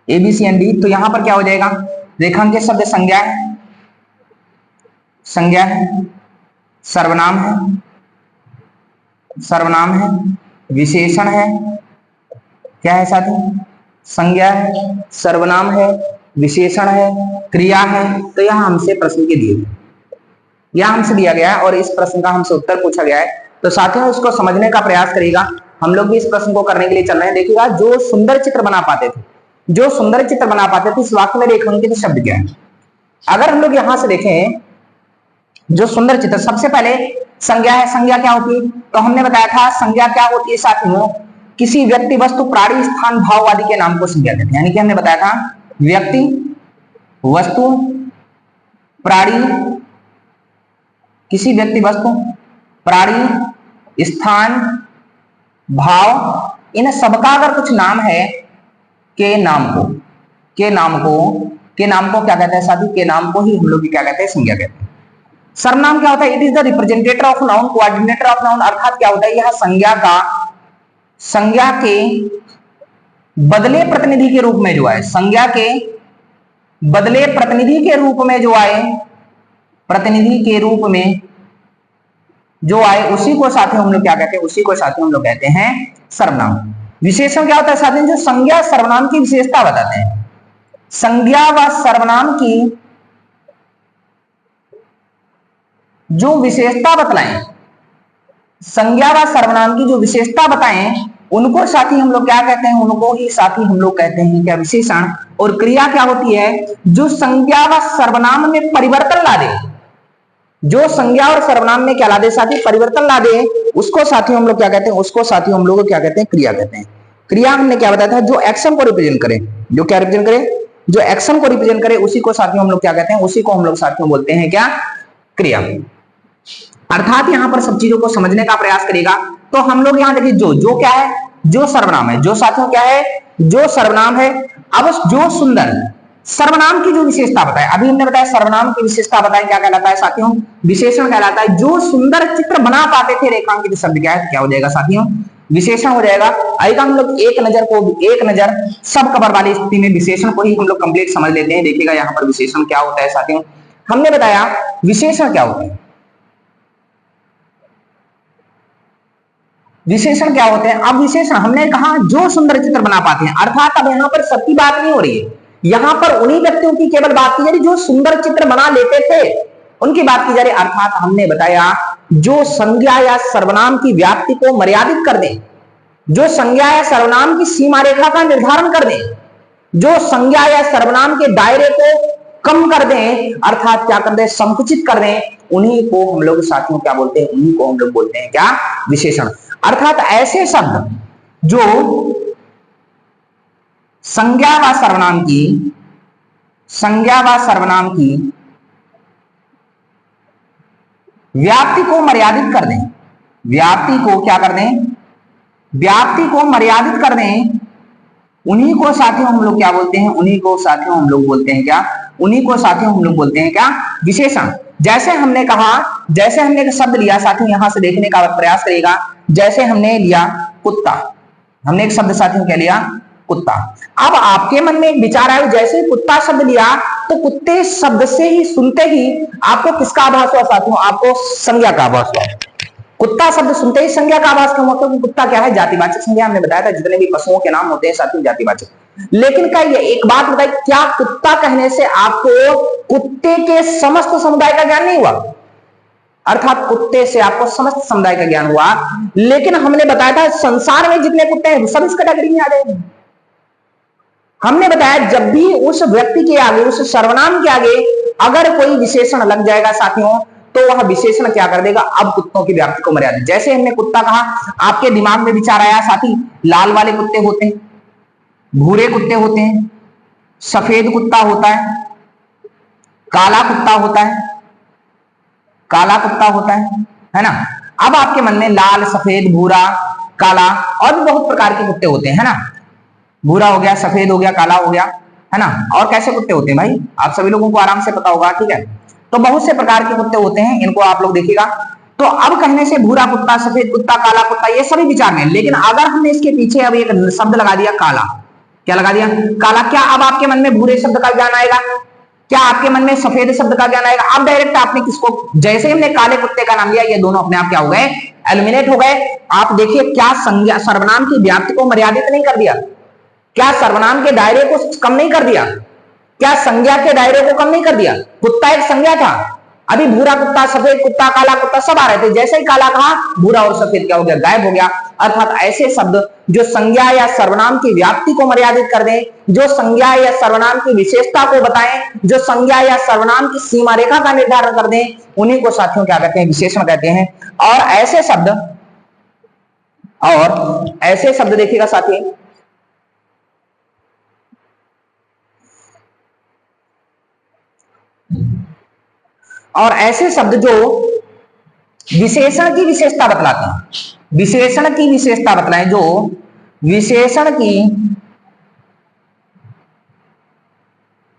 A B C and D. तो यहां पर क्या हो जाएगा, रेखांकित शब्द संज्ञा है, संज्ञा है, सर्वनाम है, सर्वनाम है, विशेषण है, क्या है साथी, संज्ञा है, सर्वनाम है, विशेषण है, क्रिया है। तो यह हमसे प्रश्न के दिए, यह हमसे दिया गया है और इस प्रश्न का हमसे उत्तर पूछा गया है। तो साथियों इसको समझने का प्रयास करिएगा। हम लोग भी इस प्रश्न को करने के लिए चल रहे हैं। देखिएगा, जो सुंदर चित्र बना पाते थे, जो सुंदर चित्र बना पाते थे, इस वाक्य में रेखांकित शब्द क्या है? अगर हम लोग यहां से देखें, जो सुंदर चित्र, सबसे पहले संज्ञा है। संज्ञा क्या होती है? तो हमने बताया था संज्ञा क्या होती है साथियों, किसी व्यक्ति, वस्तु, प्राणी, स्थान, भाव आदि के नाम को संज्ञा कहते हैं। यानी कि हमने बताया था व्यक्ति, वस्तु, प्राणी, किसी व्यक्ति, वस्तु, प्राणी, स्थान, भाव, इन सबका अगर कुछ नाम है, के नाम को क्या कहते हैं साथी? के नाम को ही हम लोग क्या कहते हैं? संज्ञा कहते हैं। सर्वनाम क्या होता है? It is the representative of noun, coordinator of noun. अर्थात क्या होता है? यह संज्ञा के बदले प्रतिनिधि के रूप में जो आए, संज्ञा के बदले प्रतिनिधि के रूप में जो आए, प्रतिनिधि के रूप में जो आए, उसी को साथियों हम लोग क्या कहते हैं? उसी को साथियों हम लोग कहते हैं सर्वनाम। विशेषण क्या होता है साथियों? जो संज्ञा सर्वनाम की विशेषता बताते हैं। संज्ञा व सर्वनाम की जो विशेषता बतलाएं, संज्ञा व सर्वनाम की जो विशेषता बताएं, उनको साथी हम लोग क्या कहते हैं? उनको ही साथी हम लोग कहते हैं क्या? विशेषण। और क्रिया क्या होती है? जो संज्ञा व सर्वनाम में परिवर्तन ला दे, जो संज्ञा और सर्वनाम में क्या ला दे साथी? परिवर्तन ला दे, उसको साथी हम लोग क्या कहते हैं? उसको साथी हम लोग क्या कहते हैं? क्रिया कहते हैं। क्रिया हमने क्या बताया था? जो एक्शन को रिप्रेजेंट करे, जो क्या रिप्रेजेंट करे? जो एक्शन को रिप्रेजेंट करे, उसी को साथियों हम लोग क्या कहते हैं? उसी को हम लोग साथियों बोलते हैं क्या? क्रिया। अर्थात यहां पर सब चीजों को समझने का प्रयास करेगा तो हम लोग यहां देखिए, जो क्या है? जो सर्वनाम है। जो साथियों क्या है? जो सर्वनाम है। अब जो सुंदर, सर्वनाम की जो विशेषता बताए, अभी हमने बताया सर्वनाम की विशेषता बताए, क्या कहलाता है साथियों? विशेषण कहलाता है। जो सुंदर चित्र बना पाते थे, रेखांकित शब्द क्या है? क्या हो जाएगा साथियों? विशेषण हो जाएगा। आइएगा हम लोग एक नजर सब कवर वाली स्थिति में विशेषण को ही हम लोग कंप्लीट समझ लेते हैं। देखिएगा यहां पर विशेषण क्या होता है साथियों। हमने बताया विशेषण क्या होता है, विशेषण क्या होते हैं। अब विशेषण हमने कहा जो सुंदर चित्र बना पाते हैं, अर्थात अब यहां पर सबकी बात नहीं हो रही है, यहां पर उन्हीं व्यक्तियों की केवल बात की जा रही जो सुंदर चित्र बना लेते थे, उनकी बात की जा रही। अर्थात हमने बताया जो संज्ञा या सर्वनाम की व्याप्ति को मर्यादित कर दे, जो संज्ञा या सर्वनाम की सीमा रेखा का निर्धारण कर दे, जो संज्ञा या सर्वनाम के दायरे को कम कर दें, अर्थात क्या कर दें? संकुचित कर दें, उन्हीं को हम लोग साथियों क्या बोलते हैं? उन्हीं को हम लोग बोलते हैं क्या? विशेषण। अर्थात ऐसे शब्द जो संज्ञा व सर्वनाम की व्याप्ति को मर्यादित कर दें, व्याप्ति को क्या कर दें? व्याप्ति को मर्यादित कर दें, उन्हीं को साथियों हम लोग क्या बोलते हैं? उन्हीं को साथियों हम लोग बोलते हैं क्या? उन्हीं को साथियों हम लोग बोलते हैं क्या? विशेषण। जैसे हमने कहा, जैसे हमने एक शब्द लिया साथियों, यहां से देखने का प्रयास करेगा। जैसे हमने लिया कुत्ता, हमने एक शब्द साथियों क्या लिया? कुत्ता। अब आपके मन में एक विचार आया, जैसे कुत्ता शब्द लिया तो कुत्ते शब्द से ही सुनते ही आपको किसका आभास हुआ साथियों? आपको संज्ञा का आभास हुआ। कुत्ता शब्द सुनते ही संज्ञा का आभास क्यों हुआ? क्योंकि कुत्ता क्या है? जातिवाचक संज्ञा। हमने बताया था जितने भी पशुओं के नाम होते हैं साथियों जातिवाचक। लेकिन क्या ये एक बात बताइए, क्या कुत्ता कहने से आपको कुत्ते के समस्त समुदाय का ज्ञान नहीं हुआ? अर्थात कुत्ते से आपको समस्त समुदाय का ज्ञान हुआ, लेकिन हमने बताया था संसार में जितने कुत्ते हैं सब इस कैटेगरी में आ जाएंगे। हमने बताया जब भी उस व्यक्ति के आगे, उस सर्वनाम के आगे अगर कोई विशेषण लग जाएगा साथियों, तो वह विशेषण क्या कर देगा? अब कुत्तों की व्याप्ति को मर्यादित। जैसे हमने कुत्ता कहा, आपके दिमाग में विचार आया साथी, लाल वाले कुत्ते होते हैं, भूरे कुत्ते होते हैं, सफेद कुत्ता होता है, काला कुत्ता होता है, काला कुत्ता होता है ना। अब आपके मन में लाल, सफेद, भूरा, काला और भी बहुत प्रकार के कुत्ते होते हैं, है ना। भूरा हो गया, सफेद हो गया, काला हो गया, है ना। और कैसे कुत्ते होते हैं भाई? आप सभी लोगों को आराम से पता होगा, ठीक है। तो बहुत से प्रकार के कुत्ते होते हैं, इनको आप लोग देखिएगा। तो अब कहने से भूरा कुत्ता, सफेद कुत्ता, काला कुत्ता, ये सभी विचार में, लेकिन अगर हमने इसके पीछे अब एक शब्द लगा दिया काला, क्या लगा दिया? काला। क्या अब आपके मन में भूरे शब्द का ज्ञान आएगा? क्या आपके मन में सफेद शब्द का ज्ञान आएगा? अब डायरेक्ट आपने किसको, जैसे हमने काले कुत्ते का नाम लिया, ये दोनों अपने आप क्या हो गए? एलिमिनेट हो गए। आप देखिए क्या संज्ञा सर्वनाम की व्याप्ति को मर्यादित नहीं कर दिया? क्या सर्वनाम के दायरे को कम नहीं कर दिया? क्या संज्ञा के दायरे को कम नहीं कर दिया? कुत्ता एक संज्ञा था, अभी भूरा कुत्ता, सफेद कुत्ता, काला कुत्ता सब आ रहे थे, जैसे ही काला कहा भूरा और सफेद क्या हो गया, गायब हो गया। अर्थात ऐसे शब्द जो संज्ञा या सर्वनाम की व्याप्ति को मर्यादित कर दें, जो संज्ञा या सर्वनाम की विशेषता को बताएं, जो संज्ञा या सर्वनाम की सीमा रेखा का निर्धारण कर दें, उन्हीं को साथियों क्या कहते हैं, विशेषण कहते हैं। और ऐसे शब्द देखिएगा साथी, और ऐसे शब्द जो विशेषण की विशेषता बतलाते हैं, विशेषण की विशेषता बतलाएं, जो विशेषण की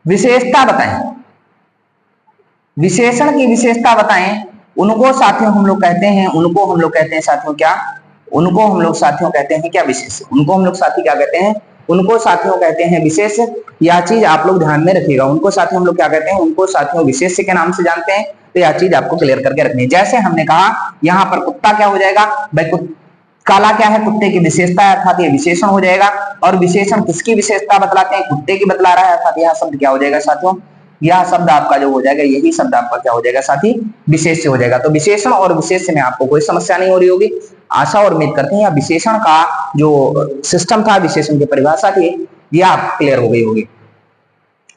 विशेषता बताएं, विशेषण की विशेषता बताएं, उनको साथियों हम लोग कहते हैं, उनको हम लोग कहते हैं साथियों क्या, उनको हम लोग साथियों कहते हैं क्या, विशेष। उनको हम लोग साथी क्या कहते हैं, उनको साथियों कहते हैं विशेष। यह चीज आप लोग ध्यान में रखिएगा, उनको साथियों हम लोग क्या कहते हैं, उनको साथियों विशेष के नाम से जानते हैं। तो यह चीज आपको क्लियर करके रखनी है। जैसे हमने कहा यहाँ पर कुत्ता क्या हो जाएगा भाई, काला क्या है, कुत्ते की विशेषता है, अर्थात ये विशेषण हो जाएगा। और विशेषण किसकी विशेषता बतलाते हैं, कुत्ते की बतला रहा है, अर्थात यह शब्द क्या हो जाएगा साथियों, यह शब्द आपका जो हो जाएगा, यही शब्द आपका क्या हो जाएगा साथी, विशेष हो जाएगा। तो विशेषण और विशेष में आपको कोई समस्या नहीं हो रही होगी, आशा और उम्मीद करते हैं। या विशेषण का जो सिस्टम था, विशेषण की परिभाषा थी, यह आप क्लियर हो गई होगी।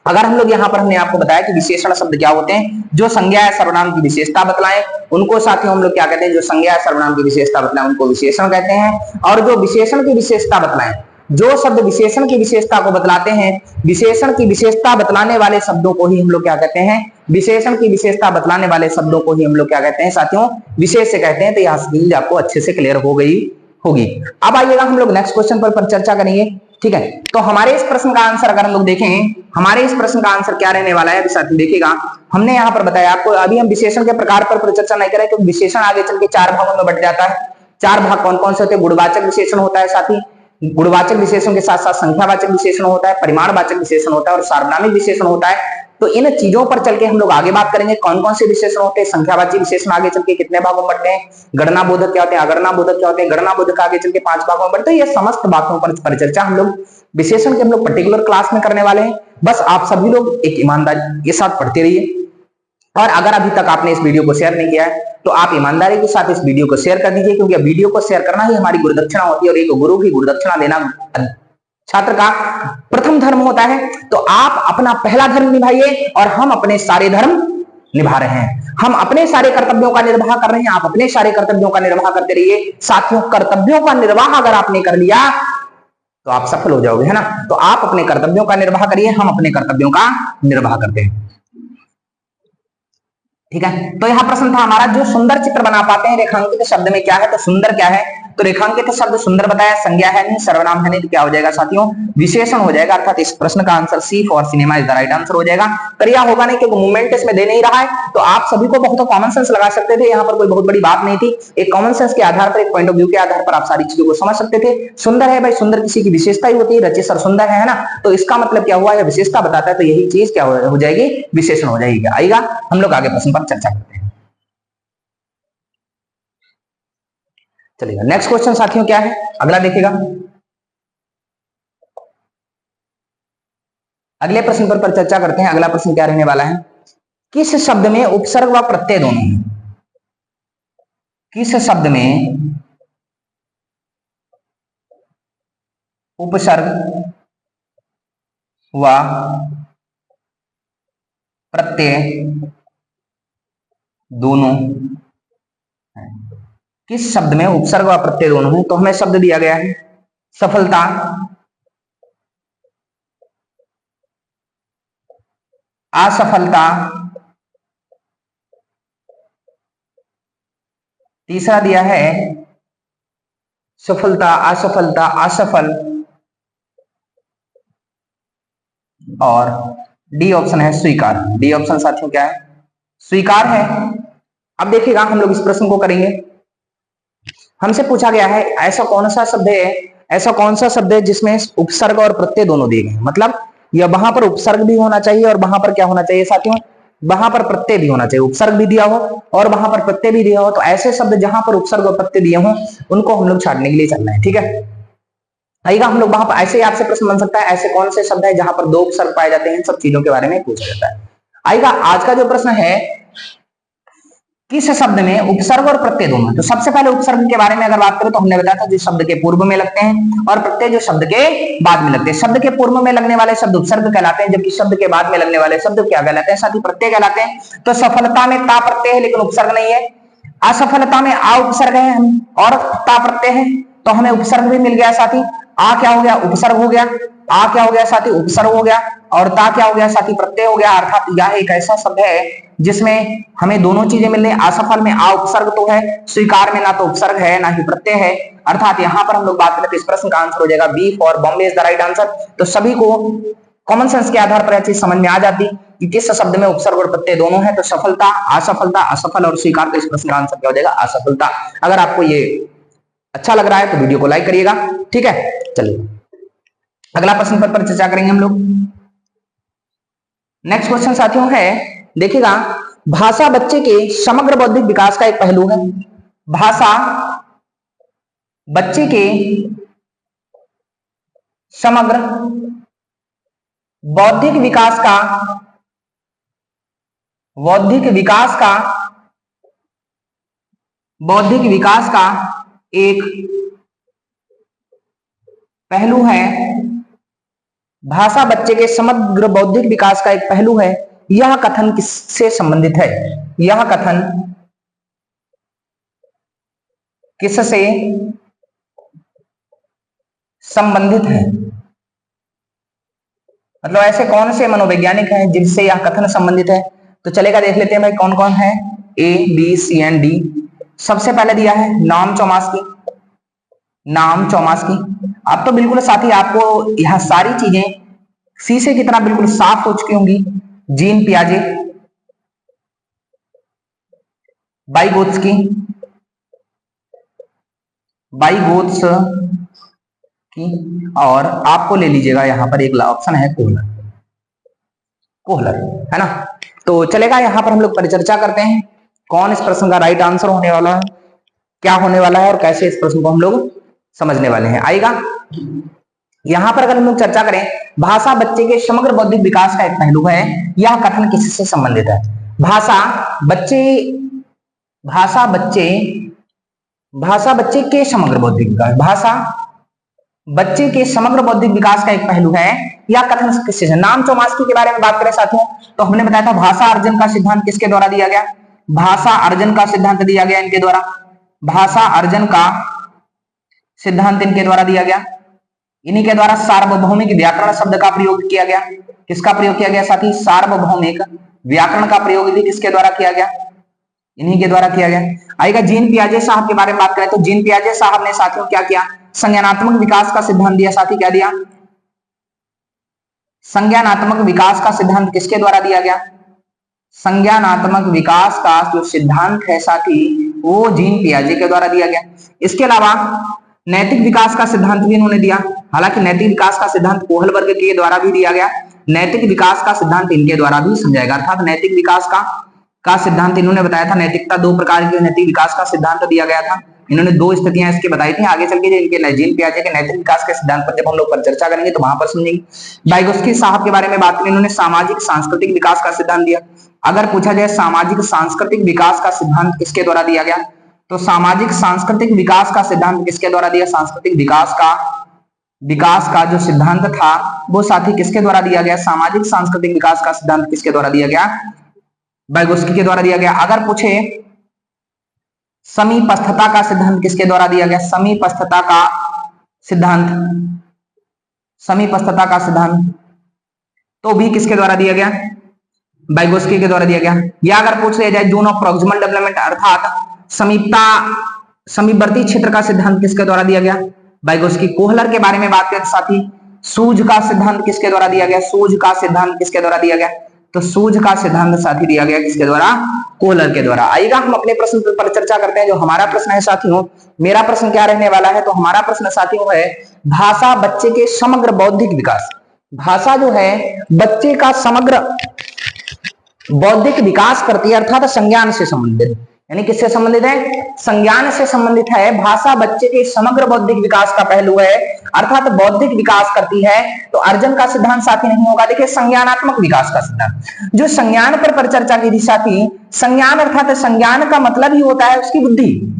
अगर हम लोग यहाँ पर हमने आपको बताया कि विशेषण शब्द क्या होते हैं, जो संज्ञा या सर्वनाम की विशेषता बतलाएं, उनको साथियों हम लोग क्या कहते हैं, जो संज्ञा या सर्वनाम की विशेषता बतलाएं उनको विशेषण कहते हैं। और जो विशेषण की विशेषता बतलाएं, जो शब्द विशेषण की विशेषता को बतलाते हैं, विशेषण की विशेषता बतलाने वाले शब्दों को ही हम लोग क्या कहते हैं, विशेषण की विशेषता बतलाने वाले शब्दों को ही हम लोग क्या कहते हैं साथियों, विशेष से कहते हैं। तो यह चीज आपको अच्छे से क्लियर हो गई होगी। अब आइएगा हम लोग नेक्स्ट क्वेश्चन पर चर्चा करेंगे, ठीक है। तो हमारे इस प्रश्न का आंसर अगर हम लोग देखें, हमारे इस प्रश्न का आंसर क्या रहने वाला है साथी, देखिएगा हमने यहाँ पर बताया आपको, अभी हम विशेषण के प्रकार पर चर्चा नहीं करें क्योंकि विशेषण आगे चल के 4 भागों में बट जाता है। 4 भाग कौन कौन से होते हैं, गुणवाचक विशेषण होता है साथी, गुणवाचक विशेषण के साथ साथ संख्यावाचक विशेषण होता है, परिमाणवाचक विशेषण होता है और सार्वनामिक विशेषण होता है। तो इन चीजों पर चल के हम लोग आगे बात करेंगे, कौन कौन से विशेषण होते हैं, संख्यावाची विशेषण आगे चल के कितने भागों में बढ़ते हैं, गणना बोधक क्या होते हैं, अगणना बोधक क्या होते हैं, गणना बोधक आगे चल के 5 भागों में बढ़ते हैं। ये समस्त बातों पर परिचर्चा हम लोग विशेषण के हम लोग पर्टिकुलर क्लास में करने वाले हैं। बस आप सभी लोग एक ईमानदारी के साथ पढ़ते रहिए। और अगर अभी तक आपने इस वीडियो को शेयर नहीं किया है तो आप ईमानदारी के साथ इस वीडियो को शेयर कर दीजिए, क्योंकि वीडियो को शेयर करना ही हमारी गुरुदक्षिणा होती है और एक गुरु की गुरुदक्षिणा देना छात्र का प्रथम धर्म होता है। तो आप अपना पहला धर्म निभाइए और हम अपने सारे धर्म निभा रहे हैं, हम अपने सारे कर्तव्यों का निर्वाह कर रहे हैं, आप अपने सारे कर्तव्यों का निर्वाह करते रहिए साथियों। कर्तव्यों का निर्वाह अगर आपने कर लिया तो आप सफल हो जाओगे, है ना। तो आप अपने कर्तव्यों का निर्वाह करिए, हम अपने कर्तव्यों का निर्वाह करते हैं, ठीक है। तो यह प्रश्न था हमारा, जो सुंदर चित्र बना पाते हैं रेखांकित शब्द में क्या है, तो सुंदर क्या है, तो रेखांकित शब्द सुंदर बताया, संज्ञा है नहीं, सर्वनाम है नहीं, तो क्या हो जाएगा साथियों, विशेषण हो जाएगा। अर्थात इस प्रश्न का answer C for cinema is the right answer हो जाएगा। करिया होगा नहीं क्योंकि मूवमेंट इसमें दे नहीं रहा है, तो आप सभी को बहुत कॉमन सेंस लगा सकते थे, यहाँ पर कोई बहुत बड़ी बात नहीं थी। एक कॉमन सेंस के आधार पर, एक पॉइंट ऑफ व्यू के आधार पर आप सारी चीजों को समझ सकते थे। सुंदर है भाई, सुंदर किसी की विशेषता ही होती है, रचे सर सुंदर है ना, तो इसका मतलब क्या हुआ, यह विशेषता बताता है, तो यही चीज क्या हो जाएगी, विशेषण हो जाएगी। आएगा, हम लोग आगे प्रश्न पर चर्चा करते हैं। चलिए नेक्स्ट क्वेश्चन साथियों क्या है, अगला देखिएगा। अगले प्रश्न पर चर्चा करते हैं। अगला प्रश्न क्या रहने वाला है, किस शब्द में उपसर्ग व प्रत्यय दोनों हैं, किस शब्द में उपसर्ग व प्रत्यय दोनों हैं, किस शब्द में उपसर्ग व प्रत्यय दोनों हैं। तो हमें शब्द दिया गया है सफलता, असफलता, तीसरा दिया है सफलता, असफलता, असफल, और डी ऑप्शन है स्वीकार। डी ऑप्शन साथियों क्या है, स्वीकार है। अब देखिएगा हम लोग इस प्रश्न को करेंगे। हमसे पूछा गया है ऐसा कौन सा शब्द है, ऐसा कौन सा शब्द है जिसमें उपसर्ग और प्रत्यय दोनों दिए गए, मतलब यह वहां पर उपसर्ग भी होना चाहिए और वहां पर क्या होना चाहिए साथियों, वहां पर प्रत्यय भी होना चाहिए, उपसर्ग भी दिया हो और वहां पर प्रत्यय भी दिया हो। तो ऐसे शब्द जहां पर उपसर्ग और प्रत्यय दिए हो उनको हम लोग छाड़ने के लिए चलना है, ठीक है। आइएगा हम लोग वहां पर ऐसे ही आपसे प्रश्न बन सकता है, ऐसे कौन से शब्द है जहां पर 2 उपसर्ग पाए जाते हैं, इन सब चीजों के बारे में पूछा जाता है। आइएगा आज का जो प्रश्न है किस शब्द में उपसर्ग और प्रत्यय दोनों। तो सबसे पहले उपसर्ग के बारे में अगर बात करें तो हमने बताया था जो शब्द के पूर्व में लगते हैं और प्रत्यय जो शब्द के बाद में लगते हैं। शब्द के पूर्व में लगने वाले शब्द उपसर्ग कहलाते हैं, जबकि शब्द के बाद में लगने वाले शब्द क्या कहलाते हैं साथी, प्रत्यय कहलाते हैं। तो सफलता में ता प्रत्यय है लेकिन उपसर्ग नहीं है, असफलता में आ उपसर्ग है और ता प्रत्यय है, तो हमें उपसर्ग भी मिल गया साथी। आ क्या हो गया, उपसर्ग हो गया, आ क्या हो गया साथी, उपसर्ग हो गया, और ता क्या हो गया साथी, प्रत्यय हो गया। अर्थात यह एक ऐसा शब्द है जिसमें हमें दोनों चीजें मिल रही। असफल में आ उपसर्ग तो है, स्वीकार में ना तो उपसर्ग है ना ही प्रत्यय है। अर्थात यहां पर हम लोग बात करें तो इस प्रश्न का आंसर हो जाएगा B for Bombay is the right answer. तो सभी को कॉमन सेंस के आधार पर यह चीज समझ में आ जाती कि किस शब्द में उपसर्ग और प्रत्यय दोनों है। तो सफलता, असफलता, असफल और स्वीकार, तो इस प्रश्न का आंसर क्या हो जाएगा, असफलता। अगर आपको ये अच्छा लग रहा है तो वीडियो को लाइक करिएगा, ठीक है। चलिए अगला प्रश्न पर चर्चा करेंगे हम लोग। नेक्स्ट क्वेश्चन साथियों है, देखिएगा, भाषा बच्चे के समग्र बौद्धिक विकास का एक पहलू है। भाषा बच्चे के समग्र बौद्धिक विकास का एक पहलू है। भाषा बच्चे के समग्र बौद्धिक विकास का एक पहलू है। यह कथन किससे संबंधित है, यह कथन किससे संबंधित है, मतलब ऐसे कौन से मनोवैज्ञानिक हैं जिनसे यह कथन संबंधित है। तो चलेगा देख लेते हैं भाई कौन कौन है, A B C and D. सबसे पहले दिया है नाम चौमास्की, नाम चौमास्की। अब तो बिल्कुल साथी आपको यह सारी चीजें शीशे की तरह बिल्कुल साफ हो चुकी होंगी। जीन पियाजे, बाइगोत्स्की, और आपको ले लीजिएगा यहां पर एक ऑप्शन है कोहलर, कोहलर है ना। तो चलेगा यहां पर हम लोग परिचर्चा करते हैं कौन इस प्रश्न का राइट आंसर होने वाला है, क्या होने वाला है और कैसे इस प्रश्न को हम लोग समझने वाले हैं। आएगा यहां पर अगर हम लोग चर्चा करें, भाषा बच्चे के समग्र बौद्धिक विकास का एक पहलू है। यह कथन किससे संबंधित है, भाषा बच्चे के समग्र बौद्धिक विकास, भाषा बच्चे के समग्र बौद्धिक विकास का एक पहलू है। यह कथन किससे है। नाम चौमास्की के बारे में बात करें साथियों तो हमने बताया था भाषा अर्जन का सिद्धांत किसके द्वारा दिया गया, भाषा अर्जन का सिद्धांत दिया गया इनके द्वारा, भाषा अर्जन का सिद्धांत इनके द्वारा दिया गया। इन्हीं के द्वारा सार्वभौमिक व्याकरण शब्द का प्रयोग किया गया। किसका प्रयोग किया गया साथी, सार्वभौमिक व्याकरण का प्रयोग भी किसके द्वारा किया गया, इन्हीं के द्वारा किया गया। आएगा जीन पियाजे साहब के बारे में बात करें तो जीन पियाजे साहब ने साथियों क्या किया, संज्ञानात्मक विकास का सिद्धांत दिया। साथी क्या दिया, संज्ञानात्मक विकास का सिद्धांत किसके द्वारा दिया गया, संज्ञानात्मक विकास का जो सिद्धांत है साथी वो जीन पियाजे के द्वारा दिया गया। इसके अलावा नैतिक विकास का सिद्धांत भी इन्होंने दिया। हालांकि नैतिक विकास का सिद्धांत कोहल वर्ग के द्वारा भी दिया गया, नैतिक विकास का सिद्धांत इनके द्वारा भी समझाएगा। अर्थात नैतिक विकास का सिद्धांत इन्होंने बताया था। नैतिकता दो प्रकार के नैतिक विकास का सिद्धांत दिया गया था। इन्होंने दो स्थितियां इसके बताई थी। आगे चल के इनके जीन पियाजे के नैतिक विकास के सिद्धांत पर जब हम लोग चर्चा करेंगे तो वहां पर समझेंगे। वाइगोत्स्की साहब के बारे में बात करें, इन्होंने सामाजिक सांस्कृतिक विकास का सिद्धांत दिया। अगर पूछा जाए सामाजिक सांस्कृतिक विकास का सिद्धांत किसके द्वारा दिया गया, तो सामाजिक सांस्कृतिक विकास का सिद्धांत किसके द्वारा दिया, सांस्कृतिक विकास का जो सिद्धांत था वो साथी किसके द्वारा दिया गया, सामाजिक सांस्कृतिक विकास का सिद्धांत किसके द्वारा दिया गया, वाइगोत्स्की के द्वारा दिया गया। अगर पूछे समीपस्थता का सिद्धांत किसके द्वारा दिया गया, समीपस्थता का सिद्धांत तो भी किसके द्वारा दिया गया, वाइगोत्स्की के द्वारा दिया गया। या अगर पूछ लिया जाए जोन ऑफ प्रॉक्सिमल डेवलपमेंट अर्थात समीपवर्ती क्षेत्र का सिद्धांत किसके द्वारा दिया गया, वाइगोत्स्की। कोहलर के बारे में बात करें साथी, सूझ का सिद्धांत किसके द्वारा दिया गया, सूझ का सिद्धांत किसके द्वारा दिया गया, तो सूझ का सिद्धांत साथी दिया गया किसके द्वारा, कोहलर के द्वारा। आइएगा हम अपने प्रश्न पर चर्चा करते हैं। जो हमारा प्रश्न है साथियों, मेरा प्रश्न क्या रहने वाला है, तो हमारा प्रश्न साथियों है भाषा बच्चे के समग्र बौद्धिक विकास। भाषा जो है बच्चे का समग्र बौद्धिक विकास करती है, अर्थात संज्ञान से संबंधित, यानी किससे संबंधित है? संज्ञान से संबंधित है। भाषा बच्चे के समग्र बौद्धिक विकास का पहलू है, अर्थात बौद्धिक विकास करती है। तो अर्जन का सिद्धांत साथी नहीं होगा। देखिए संज्ञानात्मक विकास का सिद्धांत, जो संज्ञान पर परिचर्चा की थी साथी। संज्ञान अर्थात संज्ञान का मतलब ही होता है उसकी बुद्धि,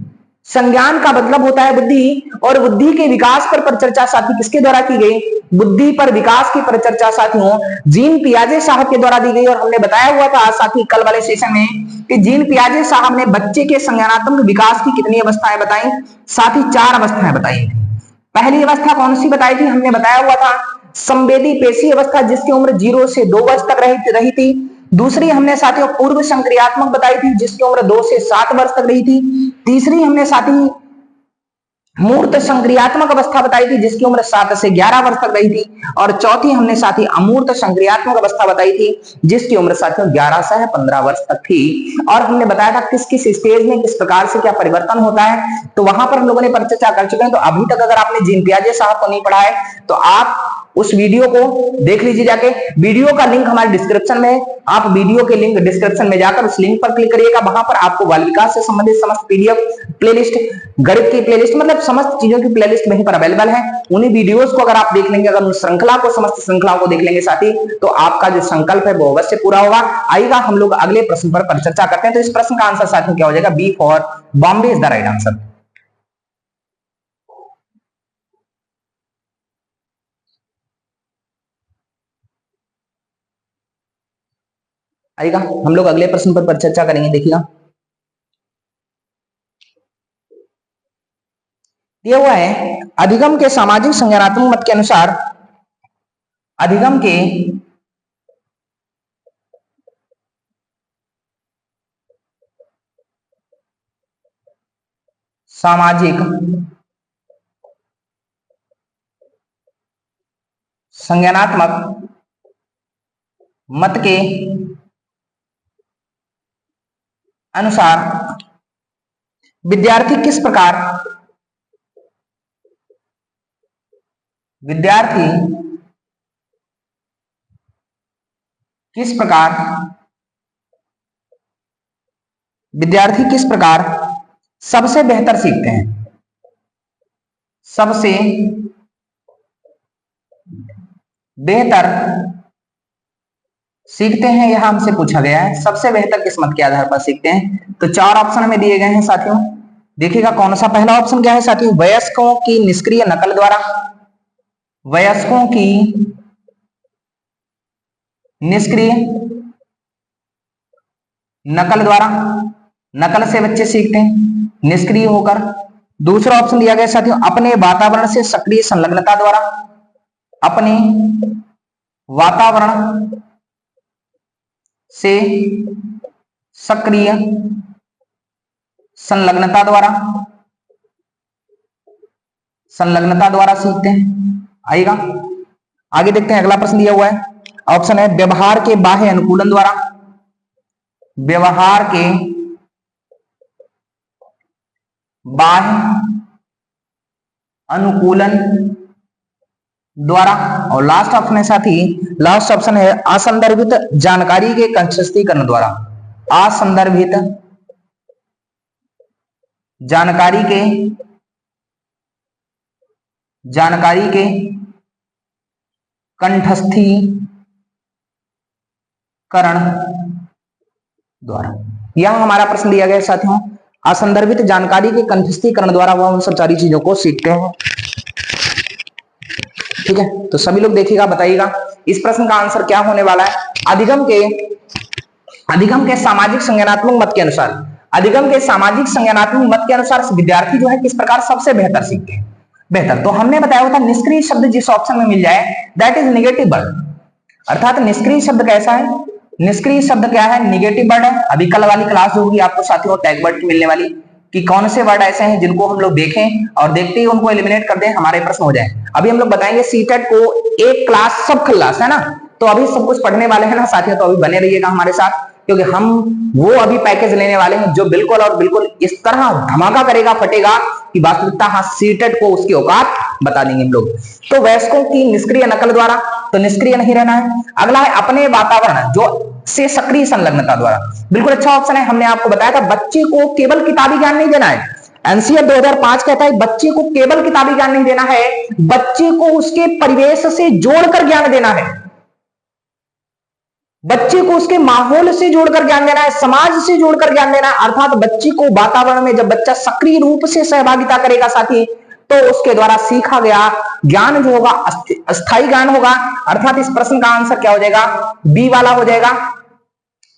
संज्ञान का मतलब होता है बुद्धि, और बुद्धि के विकास पर परिचर्चा साथी किसके द्वारा की गई? बुद्धि पर विकास की परिचर्चा साथियों जीन पियाजे साहब के द्वारा दी गई। और हमने बताया हुआ था साथी कल वाले सेशन में कि जीन पियाजे साहब ने बच्चे के संज्ञानात्मक विकास की कितनी अवस्थाएं बताई साथी? 4 अवस्थाएं बताई थी। पहली अवस्था कौन सी बताई थी? हमने बताया हुआ था संवेदी पेशी अवस्था, जिसकी उम्र 0 से 2 वर्ष तक रही थी। दूसरी हमने साथियों पूर्व संक्रियात्मक बताई थी, जिसकी उम्र 2 से 7 वर्ष तक रही थी। तीसरी हमने साथी मूर्त संक्रियात्मक अवस्था बताई थी, जिसकी उम्र 7 से 11 वर्ष तक रही थी। और चौथी हमने साथी अमूर्त संक्रियात्मक अवस्था बताई थी, जिसकी उम्र साथियों 11 से 15 वर्ष तक थी। और हमने बताया था किस किस स्टेज में किस प्रकार से क्या परिवर्तन होता है, तो वहां पर हम लोगों ने चर्चा कर चुके हैं। तो अभी तक अगर आपने जीन पियाजे साहब को नहीं पढ़ा है तो आप उस वीडियो को देख लीजिए जाके। वीडियो का लिंक हमारे डिस्क्रिप्शन में है, आप वीडियो के लिंक डिस्क्रिप्शन में जाकर उस लिंक पर क्लिक करिएगा। वहां पर आपको बाल विकास से संबंधित समस्त पीडीएफ, प्लेलिस्ट, गणित की प्लेलिस्ट, मतलब समस्त चीजों की प्लेलिस्ट वहीं पर अवेलेबल है। उन्हीं वीडियोस को अगर आप देख लेंगे, अगर उस श्रृंखला को, समस्त श्रृंखलाओं को देख लेंगे साथी, तो आपका जो संकल्प है वो अवश्य पूरा होगा। आइएगा हम लोग अगले प्रश्न पर परिचर्चा करते हैं। तो इस प्रश्न का आंसर साथियों क्या हो जाएगा? B for Bombay is the right answer. आइएगा हम लोग अगले प्रश्न पर चर्चा करेंगे। देखिएगा दिया हुआ है अधिगम के सामाजिक संज्ञानात्मक मत के अनुसार, अधिगम के सामाजिक संज्ञानात्मक मत के अनुसार विद्यार्थी किस प्रकार सबसे बेहतर सीखते हैं? सबसे बेहतर सीखते हैं, यह हमसे पूछा गया है। सबसे बेहतर किस मत के आधार पर सीखते हैं? तो 4 ऑप्शन हमें दिए गए हैं साथियों। देखिएगा कौन सा पहला ऑप्शन क्या है साथियों? वयस्कों की निष्क्रिय नकल द्वारा, वयस्कों की निष्क्रिय नकल द्वारा, नकल से बच्चे सीखते हैं निष्क्रिय होकर। दूसरा ऑप्शन दिया गया साथियों अपने वातावरण से सक्रिय संलग्नता द्वारा, अपने वातावरण से सक्रिय संलग्नता द्वारा सीखते हैं। आइएगा आगे देखते हैं। अगला प्रश्न दिया हुआ है, ऑप्शन है व्यवहार के बाह्य अनुकूलन द्वारा, व्यवहार के बाह्य अनुकूलन द्वारा। और लास्ट ऑप्शन है साथी, लास्ट ऑप्शन है असंदर्भित जानकारी के कंठस्थीकरण द्वारा, असंदर्भित जानकारी के कंठस्थीकरण द्वारा। यह हमारा प्रश्न दिया गया साथियों, असंदर्भित जानकारी के कंठस्थीकरण द्वारा वह उन सब सारी चीजों को सीखते हैं। ठीक है, तो सभी लोग देखिएगा, बताइएगा इस प्रश्न का आंसर क्या होने वाला है। अधिगम के सामाजिक संज्ञानात्मक मत के अनुसार, अधिगम के सामाजिक संज्ञानात्मक मत के अनुसार विद्यार्थी जो है किस प्रकार सबसे बेहतर सीखते हैं? बेहतर, तो हमने बताया होता निष्क्रिय शब्द जिस ऑप्शन में मिल जाए दैट इज नेगेटिव वर्ड। अर्थात निष्क्रिय शब्द कैसा है? निष्क्रिय शब्द क्या है? नेगेटिव वर्ड है। अभी कल वाली क्लास जो होगी आपको साथियों टैग वर्ड की मिलने वाली, कि कौन से वर्ड ऐसे हैं जिनको हम लोग देखें और देखते ही उनको एलिमिनेट कर दें, हमारे प्रश्न हो जाए। अभी हम लोग बताएंगे सीटेट को एक क्लास सब क्लास है ना, तो अभी सब कुछ पढ़ने वाले हैं ना साथियों, तो अभी बने रहिएगा हमारे साथ, क्योंकि हम वो अभी पैकेज लेने वाले हैं जो बिल्कुल और बिल्कुल इस तरह धमाका करेगा, फटेगा कि वास्तविकता हाँ सीटेट को उसकी औकात बता देंगे हम लोग। तो वयस्कों की निष्क्रिय नकल द्वारा, तो निष्क्रिय नहीं रहना है। अगला है अपने वातावरण, जो से सक्रिय संलग्नता द्वारा। बिल्कुल अच्छा ऑप्शन है। हमने आपको बताया था बच्चे को केवल किताबी ज्ञान नहीं देना है। एनसीईआरटी 2005 कहता है बच्चे को केवल किताबी ज्ञान नहीं देना है, बच्चे को उसके परिवेश से जोड़कर ज्ञान देना है, बच्चे को उसके माहौल से जोड़कर ज्ञान देना है, समाज से जोड़कर ज्ञान देना है। अर्थात बच्चे को वातावरण में जब बच्चा सक्रिय रूप से सहभागिता करेगा साथी, तो उसके द्वारा सीखा गया ज्ञान जो होगा अस्थायी ज्ञान होगा। अर्थात इस प्रश्न का आंसर क्या हो जाएगा, बी वाला हो जाएगा।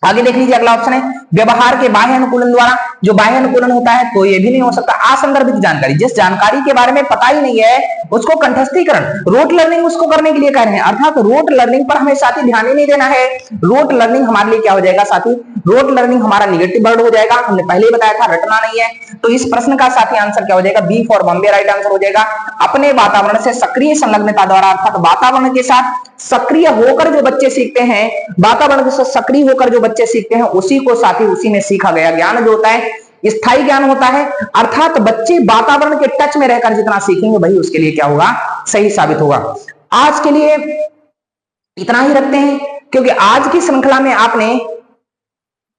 आगे देख लीजिए, अगला ऑप्शन है व्यवहार के बाह्य अनुकूलन द्वारा। जो बाह्य अनुकूलन होता है तो ये भी नहीं हो सकता। असंदर्भित जानकारी, जिस जानकारी के बारे में पता ही नहीं है उसको कंठस्थीकरण, रोट लर्निंग उसको करने के लिए कह रहे हैं। अर्थात रोट लर्निंग पर हमें साथी ध्यान ही नहीं देना है। रोट लर्निंग हमारे लिए क्या हो जाएगा साथी, रोट लर्निंग हमारा निगेटिव वर्ड हो जाएगा। हमने पहले ही बताया था रटना नहीं है। तो इस प्रश्न का साथी आंसर क्या हो जाएगा, B for Bombay right answer हो जाएगा। अपने वातावरण से सक्रिय संलग्नता द्वारा, अर्थात वातावरण के साथ सक्रिय होकर जो बच्चे सीखते हैं, वातावरण के साथ सक्रिय होकर जो बच्चे सीखते हैं, उसी को साथी उसी में सीखा गया ज्ञान जो होता है स्थायी ज्ञान होता है। अर्थात बच्चे वातावरण के टच में रहकर जितना सीखेंगे वही उसके लिए क्या होगा, सही साबित होगा। आज के लिए इतना ही रखते हैं, क्योंकि आज की श्रृंखला में आपने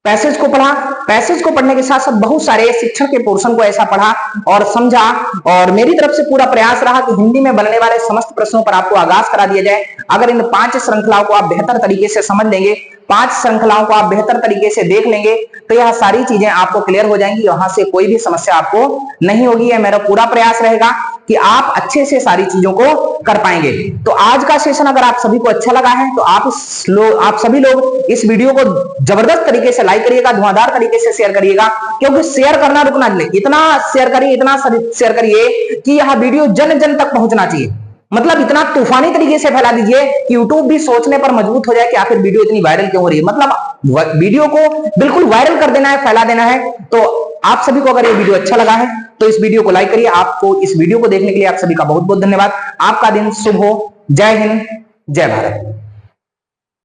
पैसेज को पढ़ा, पैसेज को पढ़ने के साथ साथ बहुत सारे शिक्षण के पोर्शन को ऐसा पढ़ा और समझा, और मेरी तरफ से पूरा प्रयास रहा कि हिंदी में बनने वाले समस्त प्रश्नों पर आपको आगाज करा दिया जाए। अगर इन 5 श्रृंखलाओं को आप बेहतर तरीके से समझ लेंगे, 5 श्रृंखलाओं को आप बेहतर तरीके से देख लेंगे, तो यह सारी चीजें आपको क्लियर हो जाएंगी। वहां से कोई भी समस्या आपको नहीं होगी। यह मेरा पूरा प्रयास रहेगा कि आप अच्छे से सारी चीजों को कर पाएंगे। तो आज का सेशन अगर आप सभी को अच्छा लगा है तो आप सभी लोग इस वीडियो को जबरदस्त तरीके से लाइक करिएगा, धुआंधार तरीके से शेयर करिएगा, क्योंकि शेयर करना रुकना नहीं। इतना शेयर करिए, इतना शेयर करिए कि यह वीडियो जन जन तक पहुंचना चाहिए। मतलब इतना तूफानी तरीके से फैला दीजिए कि यूट्यूब भी सोचने पर मजबूत हो जाए कि आखिर वीडियो इतनी वायरल क्यों हो रही है। मतलब वीडियो को बिल्कुल वायरल कर देना है, फैला देना है। तो आप सभी को अगर ये वीडियो अच्छा लगा है तो इस वीडियो को लाइक करिए। आपको इस वीडियो को देखने के लिए आप सभी का बहुत बहुत धन्यवाद। आपका दिन शुभ हो। जय हिंद, जय भारत।